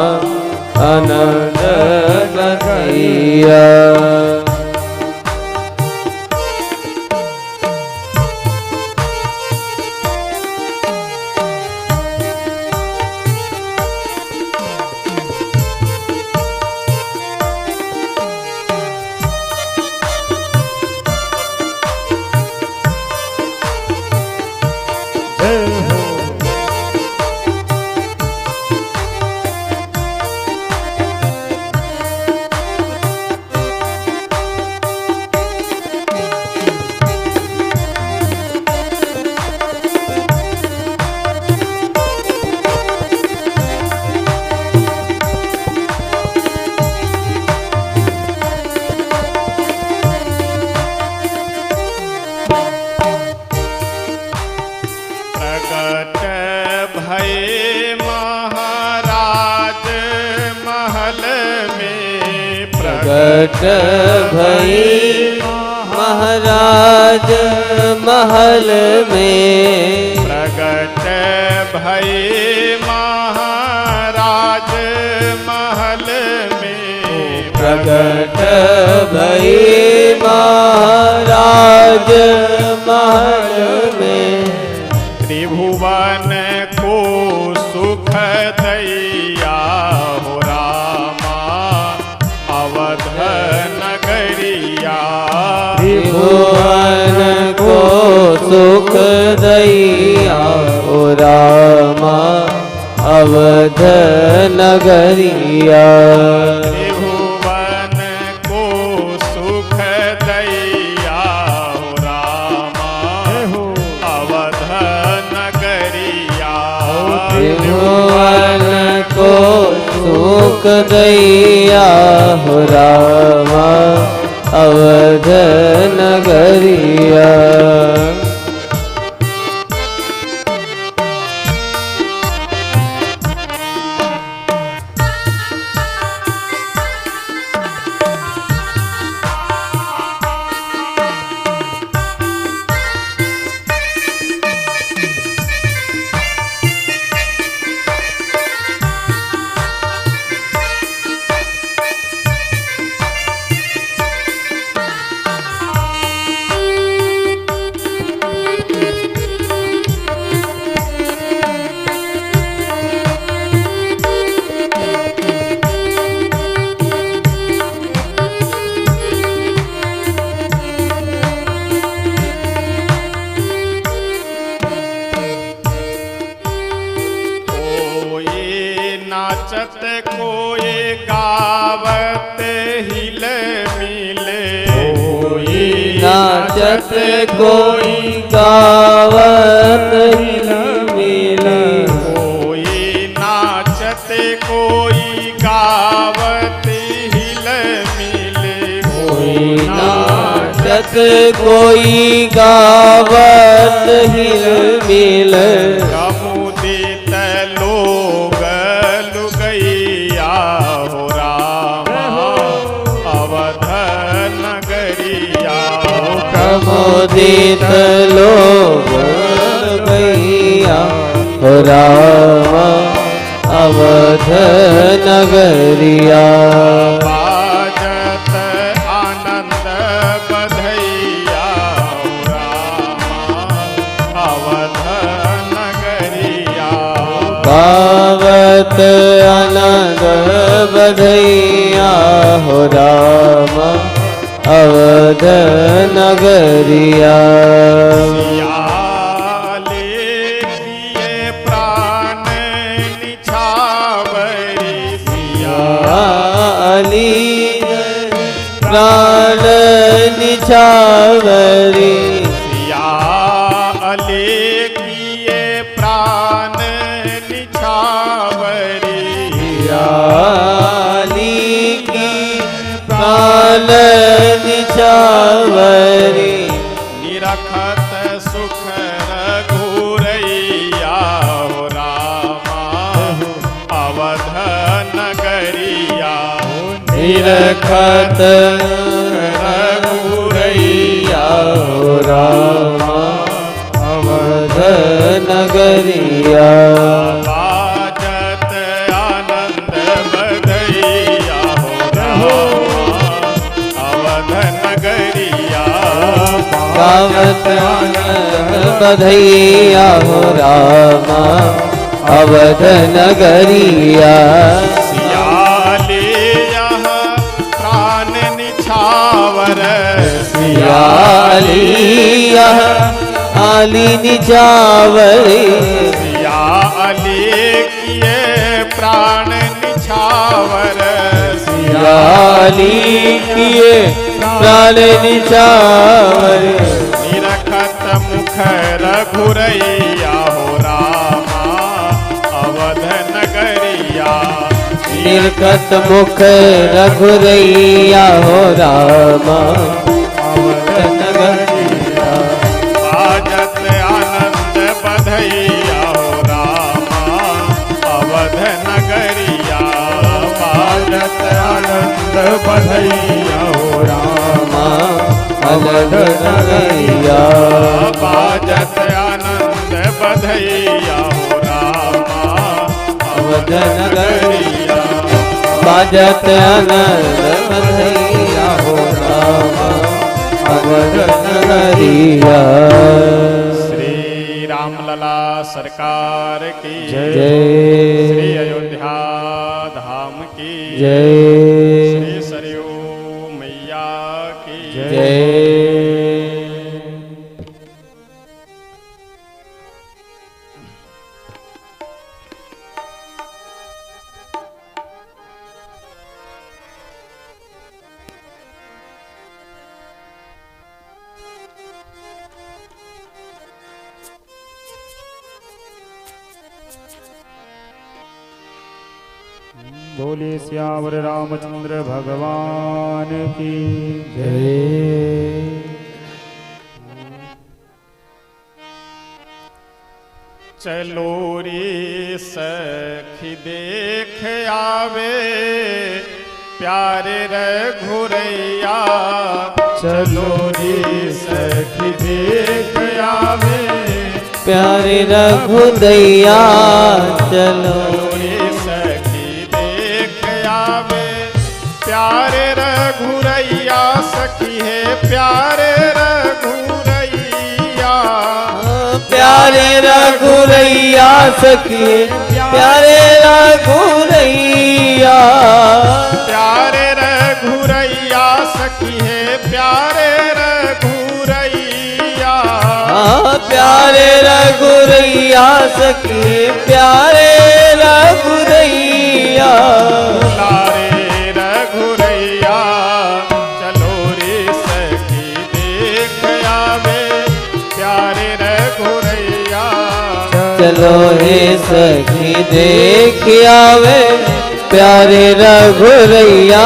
आनंद बधैया प्रगट भये महाराज महल में प्रगट भई महाराज महल में प्रगट भये महाराज महल में प्रगट भई महाराज महल में त्रिभुवन को सुख दैया हो रामा अवध नगरिया त्रिभुवन को सुख दैया हो रामा अवध नगरिया त्रिभुवन को सुख दैया नगरिया त्रिभुवन को सुख दैया हो रामा अवध नगरिया। नाचत कोई गावत हिल मिले नाचत कोई गावत हिल मिले कोई नाचत कोई गावत हिल मिले कोई नाचत कोई गावत हिल मिले कमुदित लोग लुगैया हो रामा अवध नगरिया कमुदित लोग गैया हो रामा अवध नगरिया। बाजत आनंद बधैया हो रामा अवध नगरिया गावत आनंद बधैया हो रामा अवध नगरिया। सियाले किए प्राण निछावरी अली प्राण निछावरी सियाले किए प्राण निछावरी अली की प्राण निछावरी निरखत सुख रघुरैया हो रामा अवध नगरिया निरखत रघुरैया हो रामा अवध नगरिया। बाजत आनंद बधैया हो रामा अवध नगरिया गावत आनंद बधैया हो रामा अवध नगरिया। सियाले यह प्राण निछावर सियाली यह आली निछावरी सियाले किए प्राण निछावर सियाली किए प्राण निछावरी निरखत मुख रघुरैया हो रामा अवध नगरिया निरखत मुख रघुरैया हो रामा अवध नगरिया। बाजत आनंद बधैया हो रामा अवध नगरिया बाजत आनंद बधैया हो रामा अवध नगरिया। बाजत आनंद बधैया हो रामा अवध नगरिया बाजत आनंद बधैया हो रामा अवध नगरिया। श्री रामलला सरकार की जय श्री अयोध्या धाम की जय श्री सरयू मैया की जय। बोले सियावर रामचंद्र भगवान की जय। चलो रे सखी देख आवे प्यारे रघुरैया, चलो रे सखी देख आवे प्यारे रघुदैया, चलो रे सखी देख आवे प्यारे रघुरैया, सखी है प्यारे रघुरैया, प्यारे रघुरैया, सखी प्यारे रघुरैया, प्यारे रघुरैया, सखी है प्यारे रघुरैया, प्यारे रघुरैया, सखी प्यारे रघुरैया, लारे रघुरैया, चलो रे सखी देख आवे प्यारे रघुरैया, चलो रे सखी देख आवे प्यारे रघुरैया,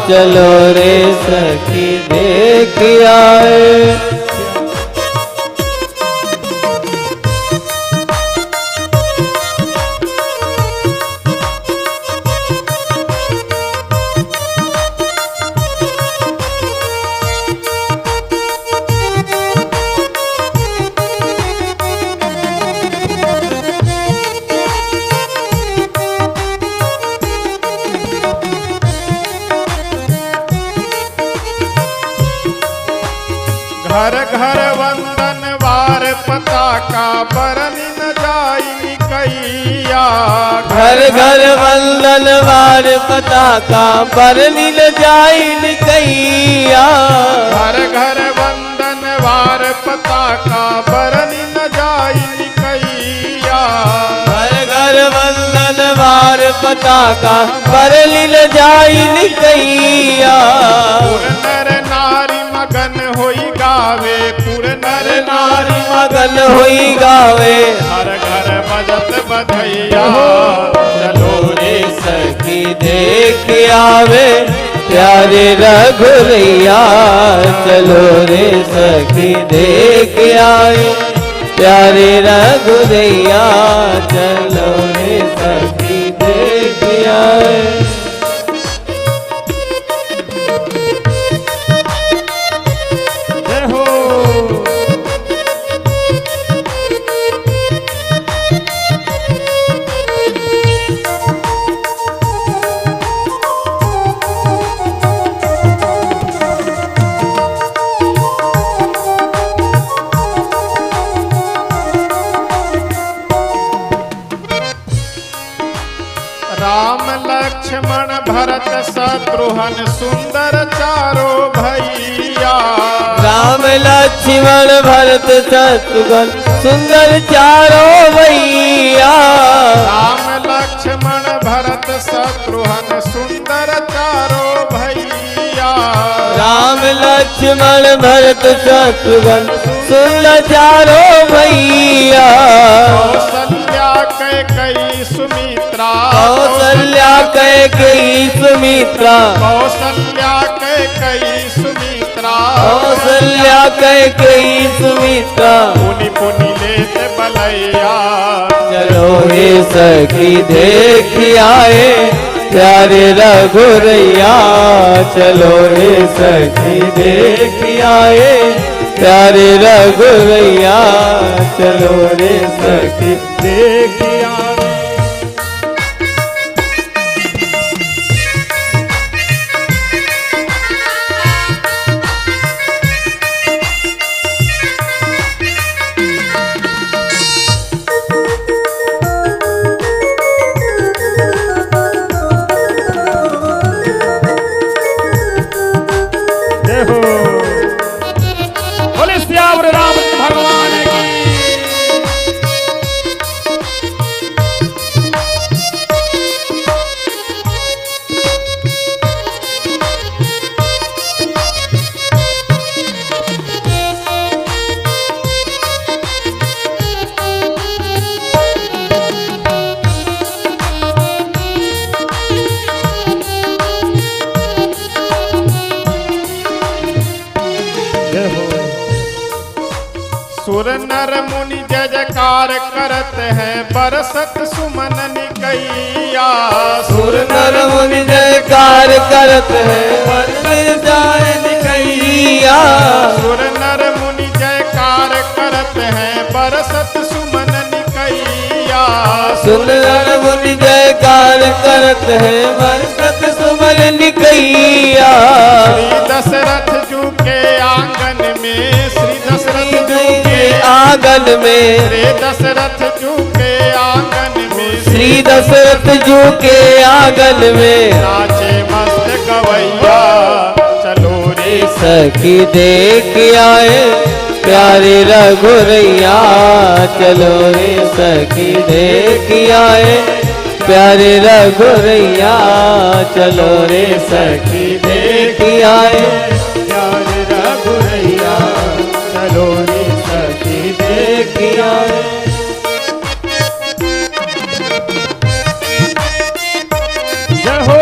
चलो रे सखी देख आवे। घर घर वंदन वार पताका बरनी न जाई कैया, घर घर वंदन वार पताका बरनी न जाई कैया, घर घर वंदन वार पताका बरनी न जाई कैया, घर घर वंदन वार पताका बरनी न जाई कैया, पुर नर नारी मगन होई गावे, पुर नर नारी मगन होई गावे, हर घर बजत बधैया, चलो रे सखी देख आवे प्यारे रघुरैया, चलो रे सखी देख आवे प्यारे रघुरैया, चलो रे सखी देख आवे। जय हो। राम लक्ष्मण भरत शत्रुघ्न सुंदर चारो भैया, राम लक्ष्मण भरत शत्रुघ्न सुंदर चारों भैया, राम लक्ष्मण भरत शत्रुघ्न सुंदर चारो भैया, राम लक्ष्मण भरत शत्रुघ्न सुंदर चारों भैया, कौसल्या कैकेयी सुमित्रा, कौसल्या कैकेयी सुमित्रा, कौसल्या कैकेयी सुमित्रा, कौसल्या कैकेयी सुमित्रा, पुनि पुनि लेत बलैया, चलो हे सखी देख आए प्यारे रघुरैया, चलो हे सखी देख आए प्यारे रघुरैया, चलो रे सखी देख आवे जय हो। बोले सियावर राम भगवान की जय जयकार करते हैं बरसत सुमन निकैया। सुर नर मुनि जयकार करते हैं बरसत जाए निकैया। सुर नर मुनि जयकार करते हैं बरसत सुमन निकैया। सुर नर मुनि जयकार करते हैं बरसत सुमन निकैया। श्री दशरथ जू के आंगन में, श्री दशरथ जू के आंगन में, श्री दशरथ जू के आंगन में, श्री दशरथ जू के आंगन में नाचे मस्त गवैया। चलो रे सखी देख आए प्यारे रघुरैया। चलो रे सखी देख आए प्यारे रघुरैया। चलो रे सखी देख आए प्यारे रघुरैया। चलो रे सखी देख आए। जय हो।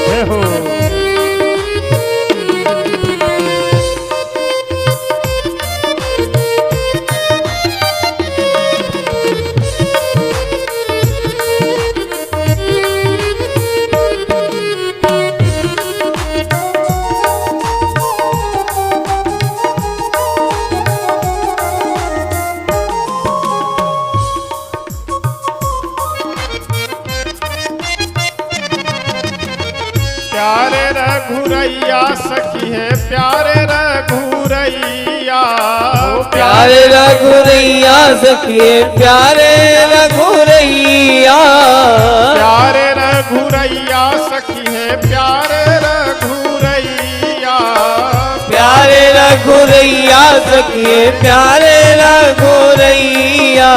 जय हो। प्यारे रघुरैया सखी है प्यारे रघुरैया। प्यारे रघुरैया सखी प्यारे रघुरैया। प्यारे रघुरैया सखी है प्यारे रघुरैया। प्यारे रघुरैया सखी प्यारे रघुरैया।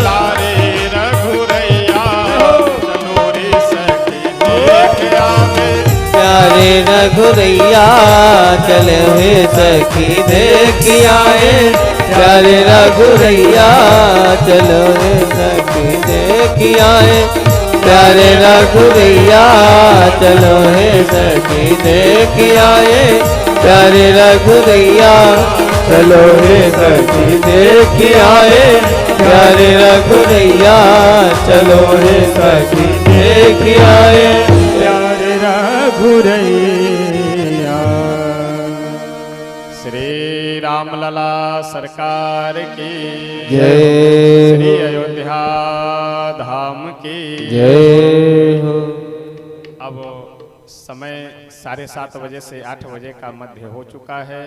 प्यारे रघुरैया चलो रे सखी देख आवे। प्यारे रघुरैया चले हुए सखी देख आए। प्यारे रघुरैया चलो रे सखी देख आए। प्यारे रघुरैया चलो रे सखी देख आए। प्यारे रघुरैया चलो रे सखी देख आए। प्यारे रघुरैया चलो रे सखी देख आए। प्यारे रघुरैया। श्री रामलला सरकार की जय श्री हो। अयोध्या धाम की जय हो। अब समय 7:30 बजे से 8 बजे का मध्य हो चुका है।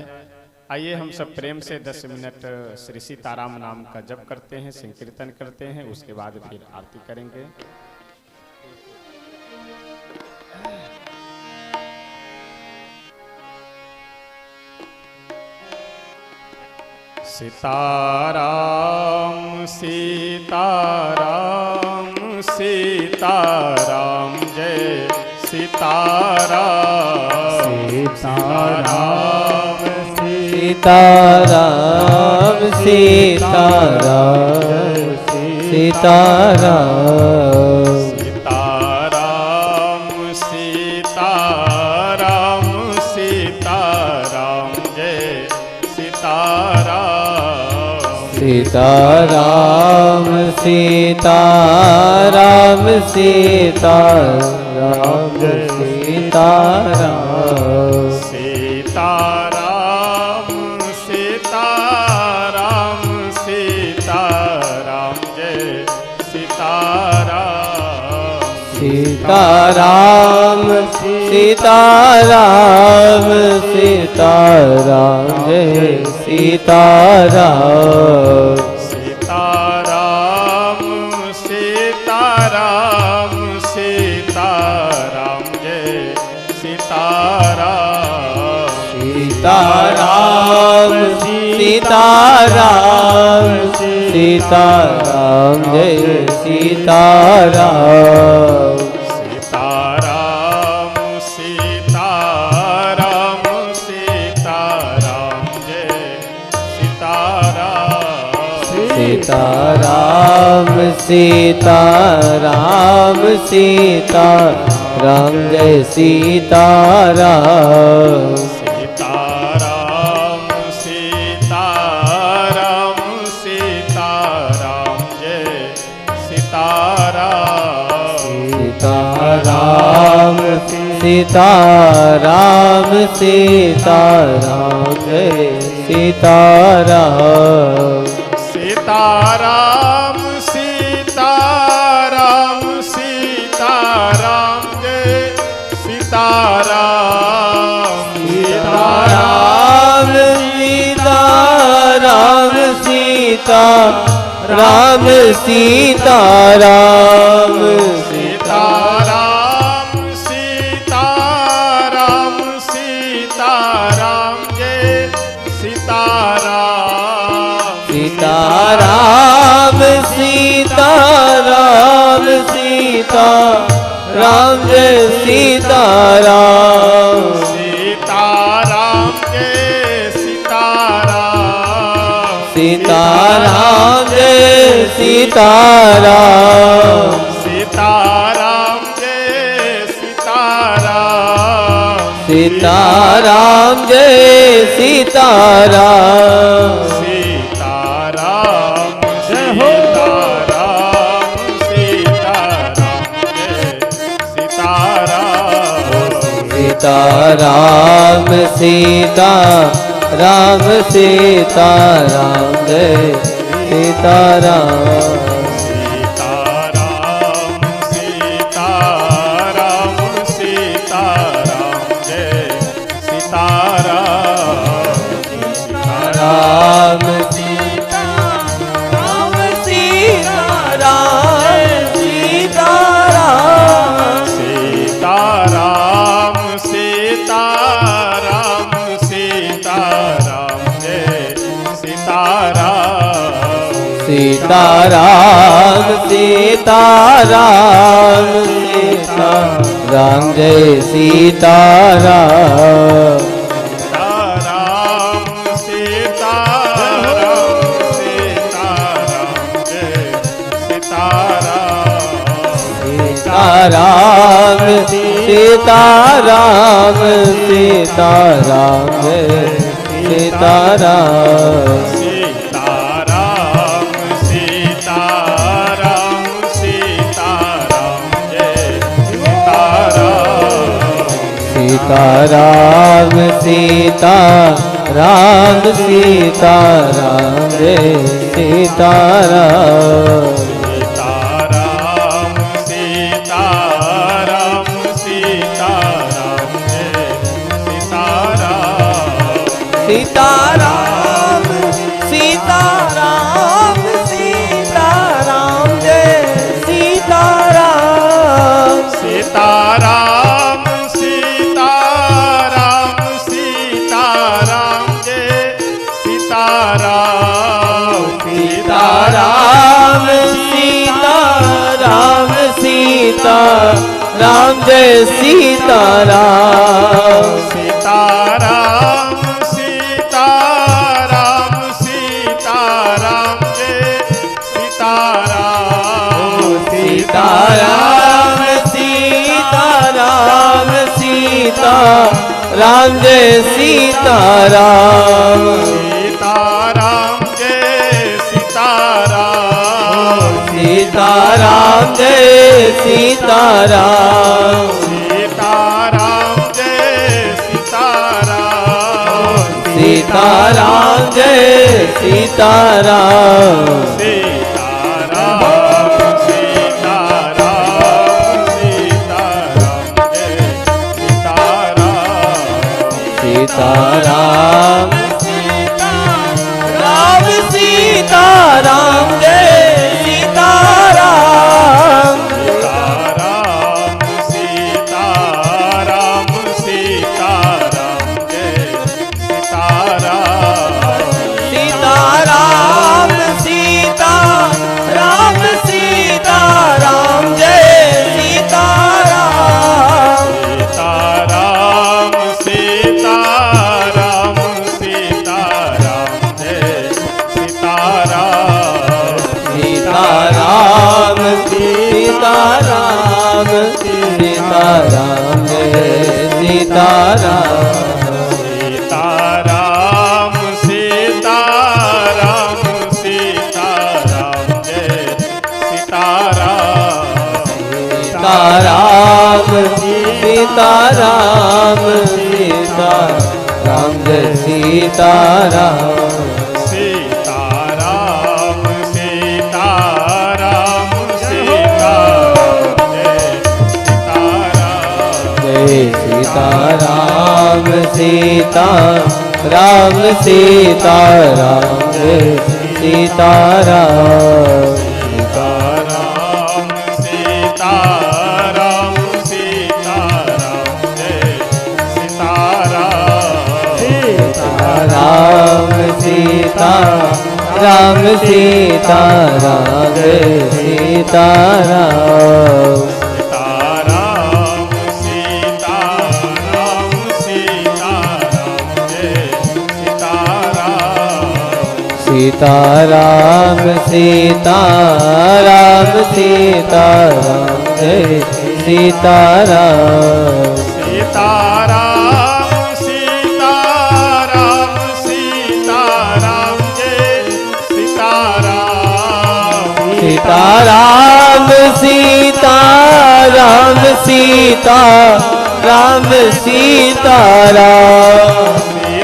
आइए हम सब प्रेम से 10 मिनट श्री सीताराम नाम का जप करते हैं, संकीर्तन करते हैं, उसके बाद फिर आरती करेंगे। सीताराम सीताराम सीताराम जय सीताराम। सीताराम सीताराम सीताराम सीताराम। सीताराम सीताराम सीताराम जय सीताराम। सीताराम सीताराम सीताराम जय सीताराम। सीताराम सीताराम सीताराम जय सीताराम। सीताराम सीताराम सीताराम जय सीताराम। सीताराम सीताराम सीताराम जय सीताराम। सीताराम सीताराम सीताराम राम जय सीताराम। सीताराम सीताराम सीताराम जय सीताराम। सीताराम सीताराम सीताराम जय सीताराम। सीताराम सीताराम सीताराम जय सीताराम। सीताराम सीताराम सीताराम जय सीताराम। सीताराम सीताराम सीताराम जय सीताराम। सीताराम सीताराम सीताराम सीताराम। सीताराम सीताराम सीताराम जय सीताराम। सीताराम सीताराम सीताराम जय सीताराम। सीताराम जय सीताराम। सीताराम जय सीताराम। सीताराम जय सीताराम। सीताराम जय सीताराम। सीताराम जय हो। सीताराम सीताराम सीताराम जय सीताराम। सीताराम सीताराम सीताराम जय सीताराम। सीताराम सीताराम सीताराम सीताराम। सीताराम सीताराम जय सीताराम। सीताराम सीताराम सीताराम जय सीताराम। सीताराम सीताराम सीताराम जय सीताराम। सीताराम सीताराम सीताराम जय सीताराम। सीताराम सीताराम सीताराम जय सीताराम। सीताराम सीताराम सीताराम जय सीताराम। सीताराम सीताराम सीताराम जय सीताराम। सीताराम सीताराम सीताराम जय सीताराम। सीताराम सीताराम सीताराम जय सीताराम। सीताराम सीताराम सीताराम जय सीताराम। सीताराम जय सीताराम। सीताराम जय सीताराम। सीताराम जय सीताराम। सीताराम जय सीताराम। सीताराम सीताराम सीताराम जय सीताराम। सीताराम सीताराम जय सीताराम। सीताराम सीताराम सीताराम सीताराम जय सीताराम सीताराम सीताराम सीताराम जय सीताराम सीताराम सीताराम सीताराम जय सीताराम सीताराम सीताराम सीताराम जय सीताराम सीताराम सीताराम जय सीताराम सीताराम सीताराम सीताराम जय सीताराम सीताराम सीताराम सीताराम जय सीताराम सीताराम सीताराम सीताराम जय सीताराम सीताराम सीताराम सीताराम जय सीताराम सीताराम सीताराम सीताराम जय सीताराम सीताराम सीताराम सीताराम सीताराम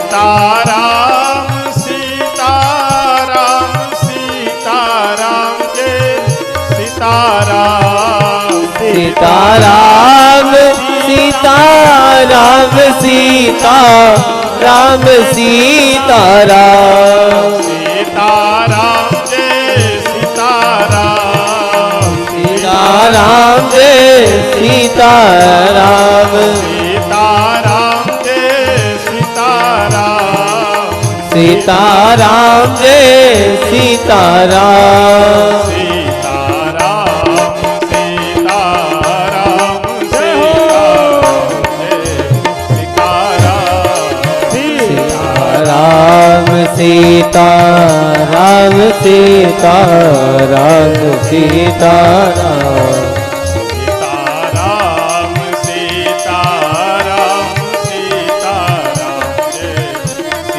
सीताराम सीताराम सीताराम जय सीताराम सीताराम सीताराम सीताराम सीताराम सीताराम जय सीताराम सीताराम जय सीताराम सीताराम जय सीताराम सीताराम जय सीताराम सीताराम सीताराम सीताराम सीताराम सीताराम सीताराम सीताराम सीताराम सीताराम जय सीताराम सीताराम सीताराम सीताराम सीताराम सीताराम सीताराम सीताराम जय सीताराम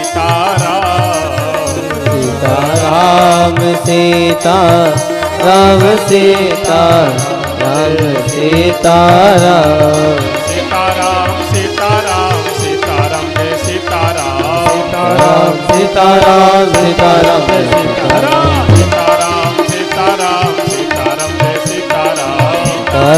सीताराम सीताराम जय सीताराम सीताराम सीताराम सीताराम जय सीताराम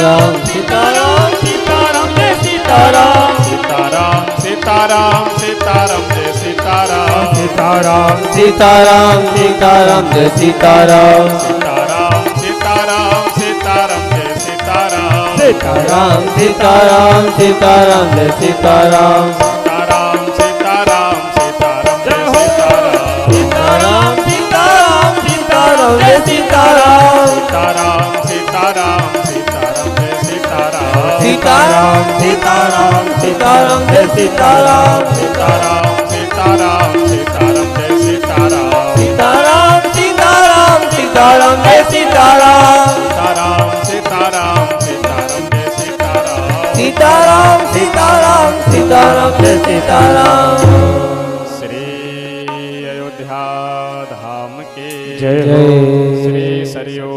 सीताराम सीताराम सीताराम जय सीताराम सीताराम सीताराम सीताराम जय सीताराम सीताराम सीताराम सीताराम जय सीताराम सीताराम सीताराम सीताराम जय सीताराम सीताराम सीताराम सीताराम जय सीताराम सीताराम सीताराम सीताराम जय सीताराम सीताराम सीताराम सीताराम जय सीताराम सीताराम सीताराम सीताराम जय सीताराम सीताराम सीताराम सीताराम जय सीताराम सीताराम सीताराम सीताराम जय सीताराम सीताराम सीताराम सीताराम जय सीताराम सीताराम सीताराम सीताराम जय सीताराम सीताराम सीताराम सीताराम जय सीताराम श्री अयोध्या धाम के जय हो। श्री सरयू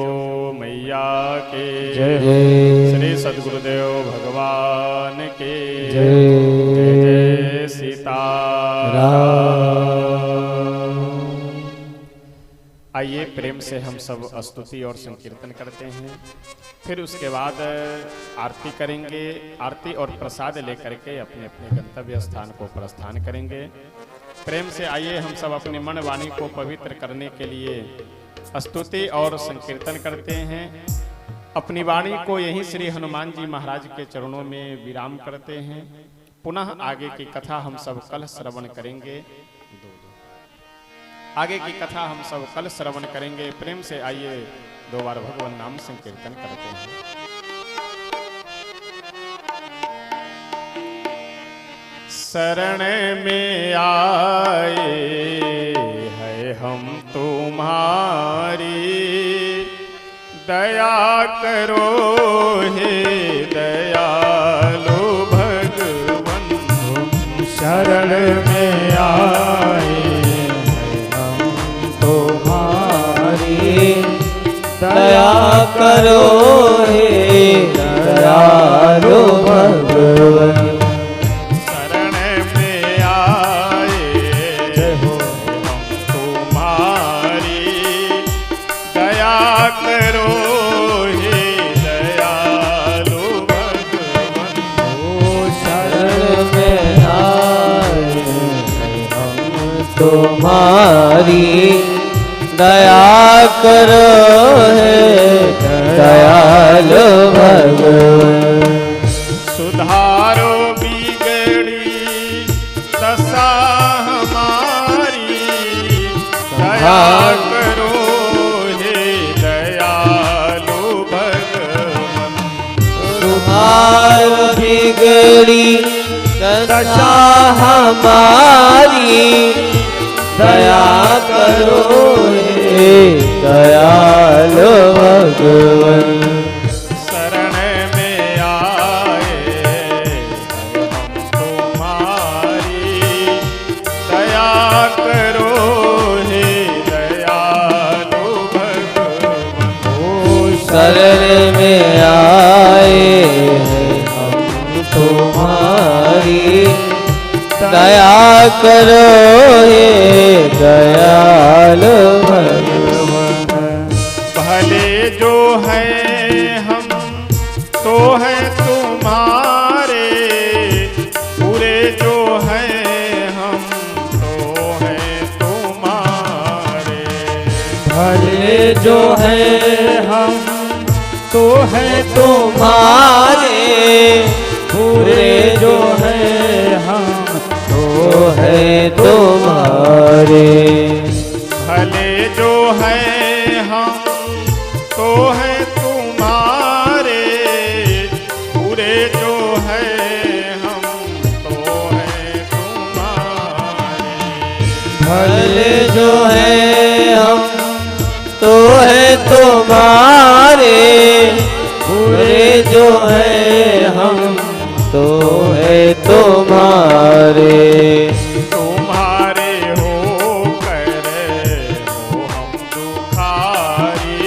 मैया के जय हो। श्री सद्गुरुदेव भगवान के जय। जय जय सीताराम। आइए प्रेम से हम सब स्तुति और संकीर्तन करते हैं, फिर उसके बाद आरती करेंगे। आरती और प्रसाद लेकर के अपने अपने गंतव्य स्थान को प्रस्थान करेंगे। प्रेम से आइए हम सब अपनी मन वाणी को पवित्र करने के लिए स्तुति और संकीर्तन करते हैं। अपनी वाणी को यहीं श्री हनुमान जी महाराज के चरणों में विराम करते हैं। पुनः आगे की कथा हम सब कल श्रवण करेंगे। आगे की कथा हम सब कल श्रवण करेंगे। प्रेम से आइए दो बार भगवान नाम संकीर्तन करते हैं। शरण में आए हैं हम तुम्हारी, दया करो हे दयालु भगवन। शरण में आए हम तुम्हारी, दया करो हे दयालु भगवन। शरण में आए हम तुम्हारी, दया करो हे दयालु भगवन। शरण में आए हम तुम्हारी, दया करो हे दयालु भगवन। सुधारो बिगड़ी दशा हमारी, दया करो हे दयालु भगवन। सुधार बिगड़ी दशा हमारी, दया करो हे दयालु भगवन। शरण में आए हम तुम्हारी, दया करो हे दयालु भगवन। शरण में आए हैं हम तुम्हारी, दया करो हे दयालु भगवन। भले जो हैं हम तो हैं तुम्हारे, बुरे जो हैं हम तो हैं तुम्हारे। भले जो है हम तो है तुम्हारे, बुरे जो है हम तो है तुम्हारे। भले जो हैं हम तो हैं तुम्हारे, बुरे जो हैं हम तो हैं तुम्हारे। भले जो है हम तो है तुम्हारे, बुरे जो है हम तो है तुम्हारे। तुम्हारे हो कर हो हम दुखारी,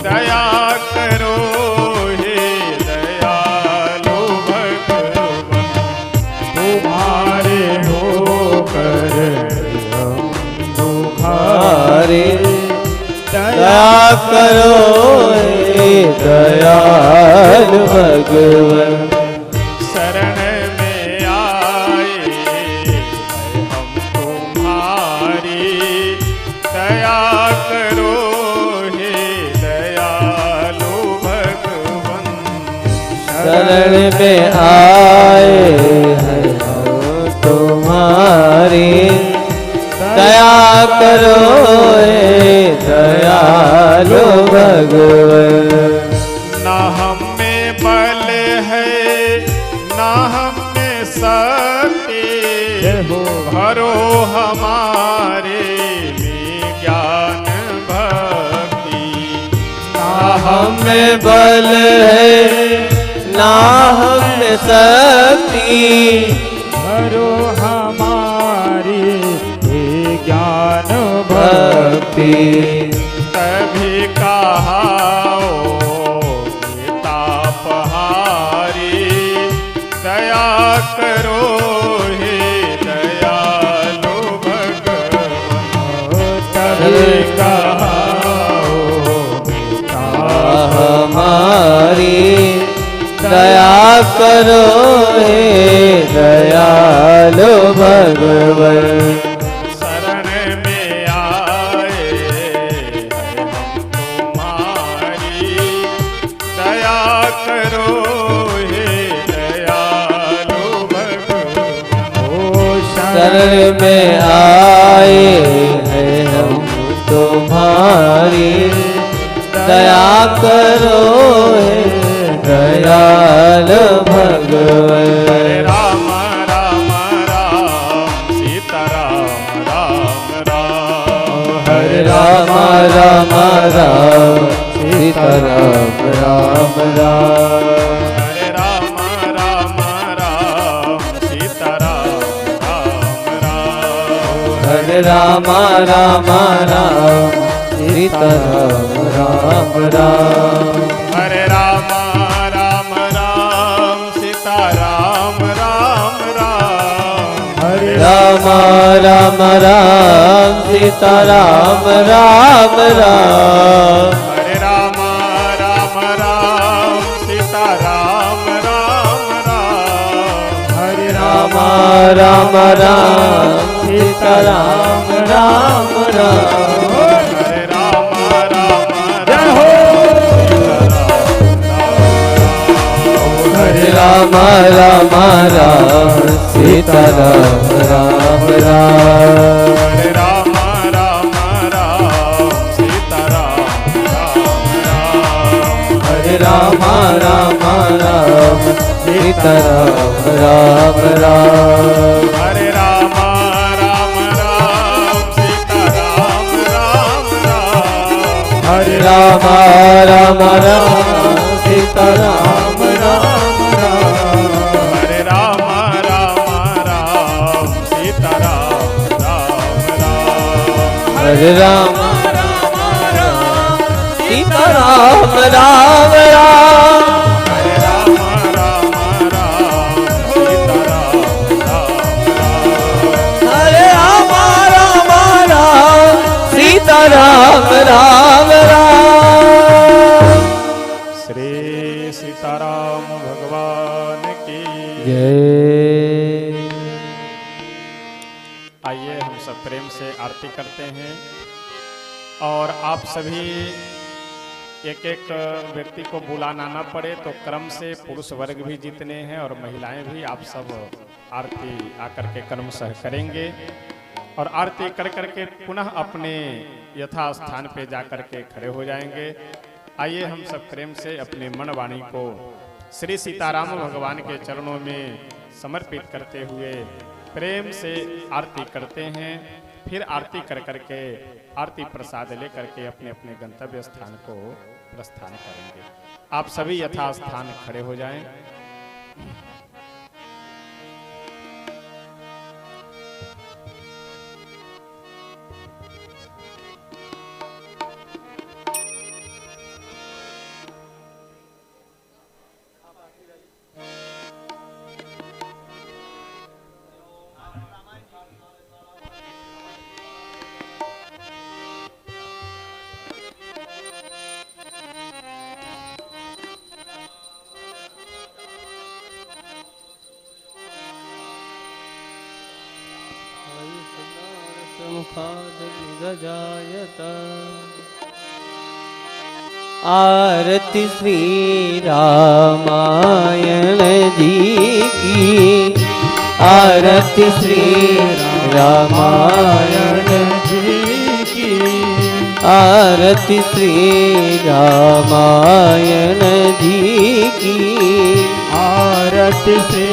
दया करो हे दयालु भगवन। तुम्हारे होकर हम दुखारे, दया दया करो हे दयालु भगवन। शरण में आए हम तुम्हारी, दया करो हे दयालु भगवन। शरण में आए हैं हम तुम्हारी, दया करो हे दयालु भगवन। ना हम में बल है ना हम में शक्ति, भरो हमारे में ज्ञान भक्ति। ना हम में बल है ना हम में शक्ति, भरो हमारी हे ज्ञान भक्ति। तभी कहा तापहारी, दया करो हे दयालु भगवन। तभी कहा हमारी, दया करो हे दयालु भगवन। शरण में आए हम तुम्हारी, दया करो हे दयालु भगवन। शरण में आए हैं हम तुम्हारी, दया करो हे दयालु भगवन। राम राम राम सीताराम राम राम, हरे राम राम राम राम हरे राम राम राम सीताराम राम राम हरे राम राम राम सीताराम राम राम हरे राम राम राम सीताराम राम राम हरे राम राम राम सीताराम राम राम हरे राम राम राम सीताराम राम राम हरे राम राम राम सीताराम राम राम हरे राम राम जय हो हरे राम राम राम सीताराम राम राम हरे राम राम राम सीताराम राम राम हरे राम राम राम सीताराम राम राम हरे राम राम राम सीताराम राम राम हरे राम राम राम सीताराम राम राम हरे राम राम राम सीताराम राम राम हरे राम राम राम सीताराम राम राम हरे राम राम राम सीताराम राम राम हरे राम राम राम सीताराम राम राम श्री सीताराम भगवान की जय। आइए हम सब प्रेम से आरती करते हैं और आप सभी एक एक व्यक्ति को बुलाना ना पड़े तो क्रम से पुरुष वर्ग भी जितने हैं और महिलाएं भी आप सब आरती आकर के क्रमशः करेंगे और आरती कर करके पुनः अपने यथा स्थान पे जा कर के खड़े हो जाएंगे। आइए हम सब प्रेम से अपने मन वाणी को श्री सीताराम भगवान के चरणों में समर्पित करते हुए प्रेम से आरती करते हैं। फिर आरती कर करके आरती प्रसाद लेकर के अपने अपने गंतव्य स्थान को प्रस्थान करेंगे। आप सभी यथा स्थान खड़े हो जाएं। आरती श्री रामायण जी की आरती श्री रामायण जी की आरती श्री रामायण जी की आरती श्री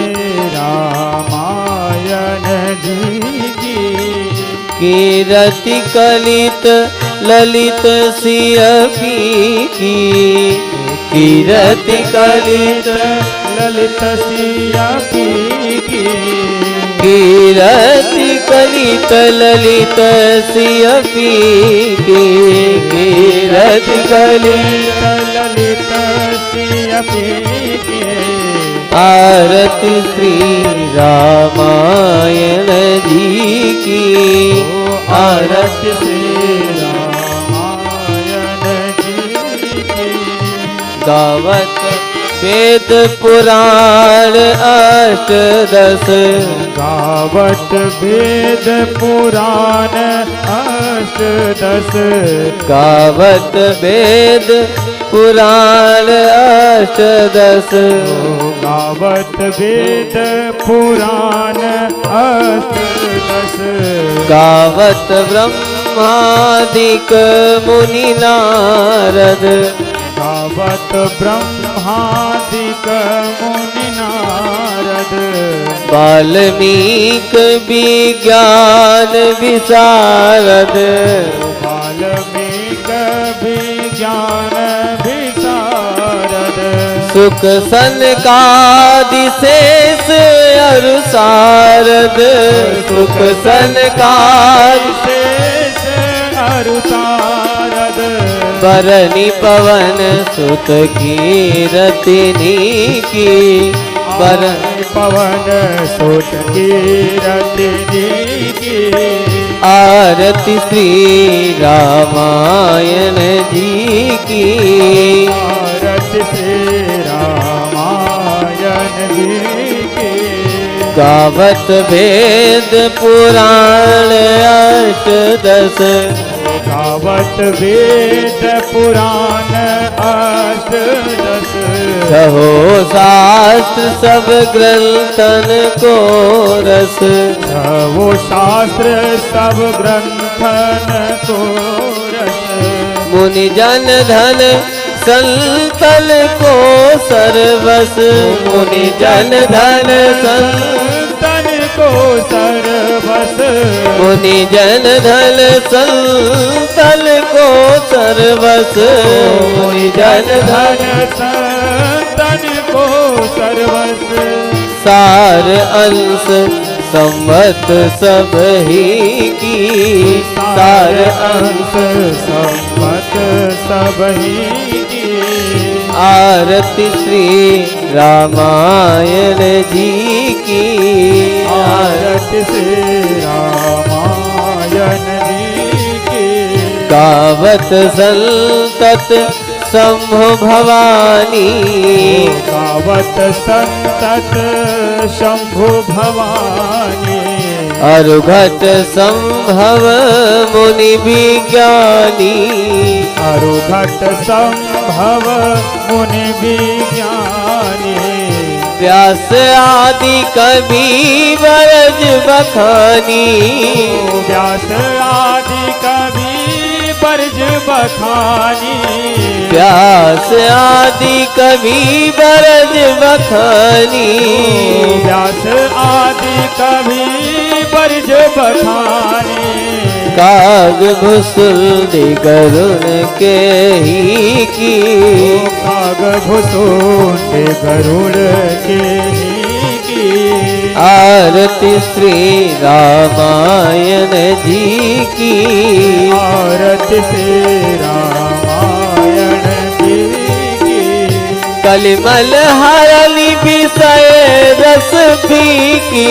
रामायण जी की कीरति कलित ललित सियपी की कीरति कलित ललित सिया की कीरति कलित ललित सियपी की कीरति कलित ललित सिया की आरती श्री रामायण जी की आरती श्री रामायण जी की गावत वेद पुराण अष्टदश गावत वेद पुराण अष्टदश गावत वेद पुराण अष्टदश गावत वेद पुराण अष्टदश गावत ब्रह्मादिक मुनि नारद गावत ब्रह्मादिक मुनि नारद वाल्मीक विज्ञान विशारद वाल्मीक विज्ञान विशारद सुख सनकादिशेष अरु सारद सुख शेष अरु सारद बरनी पवन सुत कीरतिनी की बरनी पवन सुत कीरतिनी की आरती श्री रामायण जी की आरती श्री रामायण जी की गावत वेद पुराण अष्टदश गावत वेद पुराण अष्टदश कहो शास्त्र सब ग्रंथन को रस वो शास्त्र सब ग्रंथन को रस मुनि जन धन संतल को सर्वस मुनि जन धन संतन को सर्वस मुनि जन धन संतल को सर्वस मुनि जन धन संतन को सर्वस सार अंश संवत सब ही की सार अंश संवत सब ही की आरती श्री रामायण जी की आरती श्री रामायण जी की गावत संतत शंभु भवानी गावत संतत शंभु भवानी अरुघट संभव मुनि विज्ञानी अरुघट संभव मुनि विज्ञानी व्यास आदि कवि वरज बखानी व्यास आदि कवि बरज बखानी व्यास आदि कवि बरज बखानी व्यास आदि कवि बरज बखानी काग भुसुल गरुण के ही की काग भुसुंड गरुड़ के ही की आरती श्री रामायण जी की आरती श्री रामायण जी की कलिमल हरली विषय रस फीकी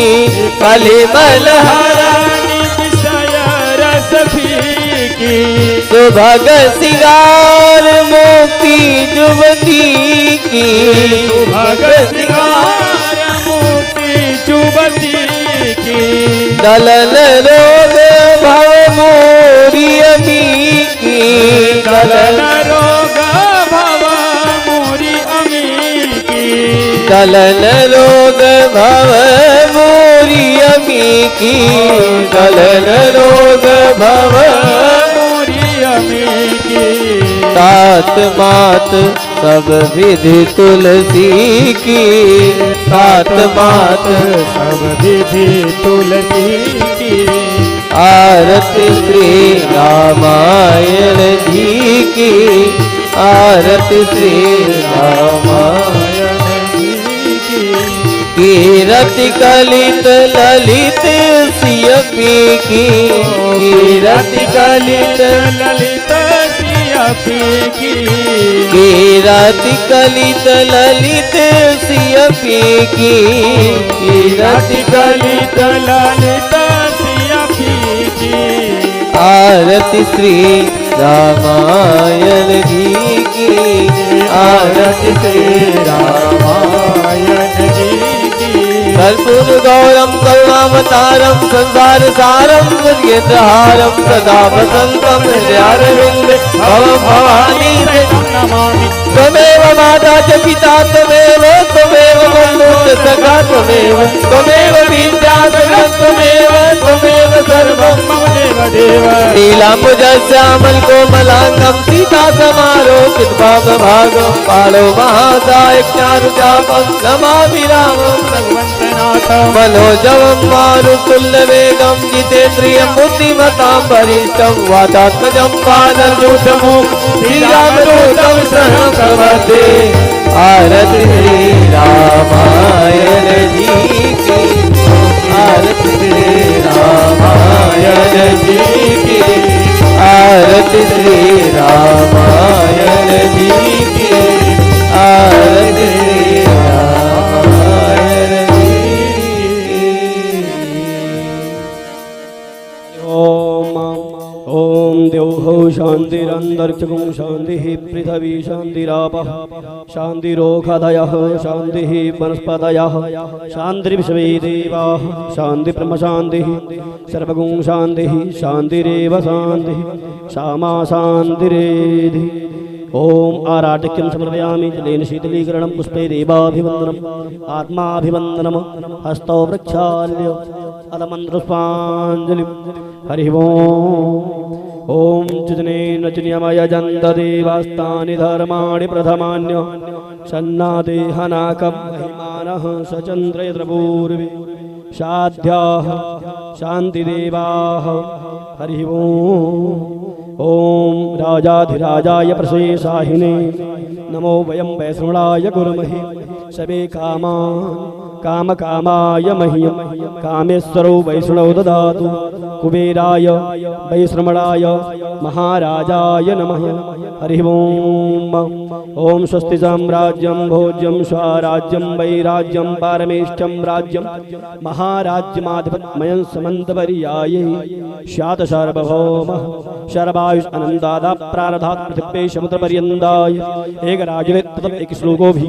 कलिमल हरानी विषय रस फीकी सुभग सिंगार मोती जुबती की भगत सिंगार मोती जुबती की दलन रोग भव मोरी अमी की दलन रोग भव मोरी अमी की दलन रोग भव मोरी अमी की दलन रोग भव मोरी अमी की तात मात सब विधि तुलसी की तात मात सब विधि तुलसी की आरती श्री रामायण जी की आरती श्री रामायण रामायण जी की कीरति कलित ललित सियपी की कीरति कलित ललित सियपी की कीरति कलित ललित सियपी की कीरति कलित ललित सियपी की आरती श्री रामायण जी की आरती श्री रामायण जी की कर्पूर गौरम करुणावतारम संसार सारम सद्गेन्द्रहारम सदा वसंतम हृदयारविंद भवं भवानी नमामि त्वमेव माता च पिता त्वमेव त्वमेव बन्धुश्च सखा त्वमेव विद्या त्वमेव त्वमेव सर्वं मम देव देव नीलाम्बुजश्यामल कोमलांगं सीता समारोपित भागं पालो महाकायज्ञानुजापं नमामि रामं भगवन्तनाथ मनोजवं मारुतुल्यवेगं जितेन्द्रियं बुद्धिमतां वरिष्ठं वातात्मजं वानरयूथमुं श्रीरामदूतं शरणं प्रपद्ये आरति श्री रामायण जी की आरति श्री रामायण जी की आरति श्री रामायण जी की आरति श्री रामायण जी की। ओम देवौ शांतिरंतरिक्षं शांति पृथ्वी शांतिरापः शांतिरोषधयः शांति वनस्पतयः शांतिर्विश्वे देवाः शांति ब्रह्म शांति सर्वगुण शांति शांतिरेव शांति क्षमा शांतिरेधि। ओम आराटिक्यं समर्पयामि जलेन शीतलीकरणं पुष्पे देवाभिवन्दनम् आत्माभिवन्दनम् हस्तौ प्रक्षाल्य अदमन्त्रपुष्पाञ्जलिं हरिः ओम चितनेन चिन्यमय जन्त देवास्तानि धर्माणि प्रथमान्य सन्नादेहनाकं महिमानः सचन्द्रयत्रपूर्वे साध्याः शान्तिदेवाः हरिः ओम राजाधिराजाय प्रशेषाहिने नमो वयं वैष्णवाय कुर्महे सबे कामकामाय मह्यं कामेश्वरो वैष्णव ददातु कुबेराय वैश्रमणाय महाराजाय नमः हरिः ओम स्वस्ति साम्राज्यं भोज्यं स्वराज्यं वैराज्यं पारमेष्ठ्यं राज्यं महाराज्यमाधिपत्यमयं समन्तपर्याये स्यात् सार्वभौमः सर्वायुष अनन्तादा प्रारधात् पृथिव्यै समुद्रपर्यन्ताय एक राजवे ततः एक श्लोको भी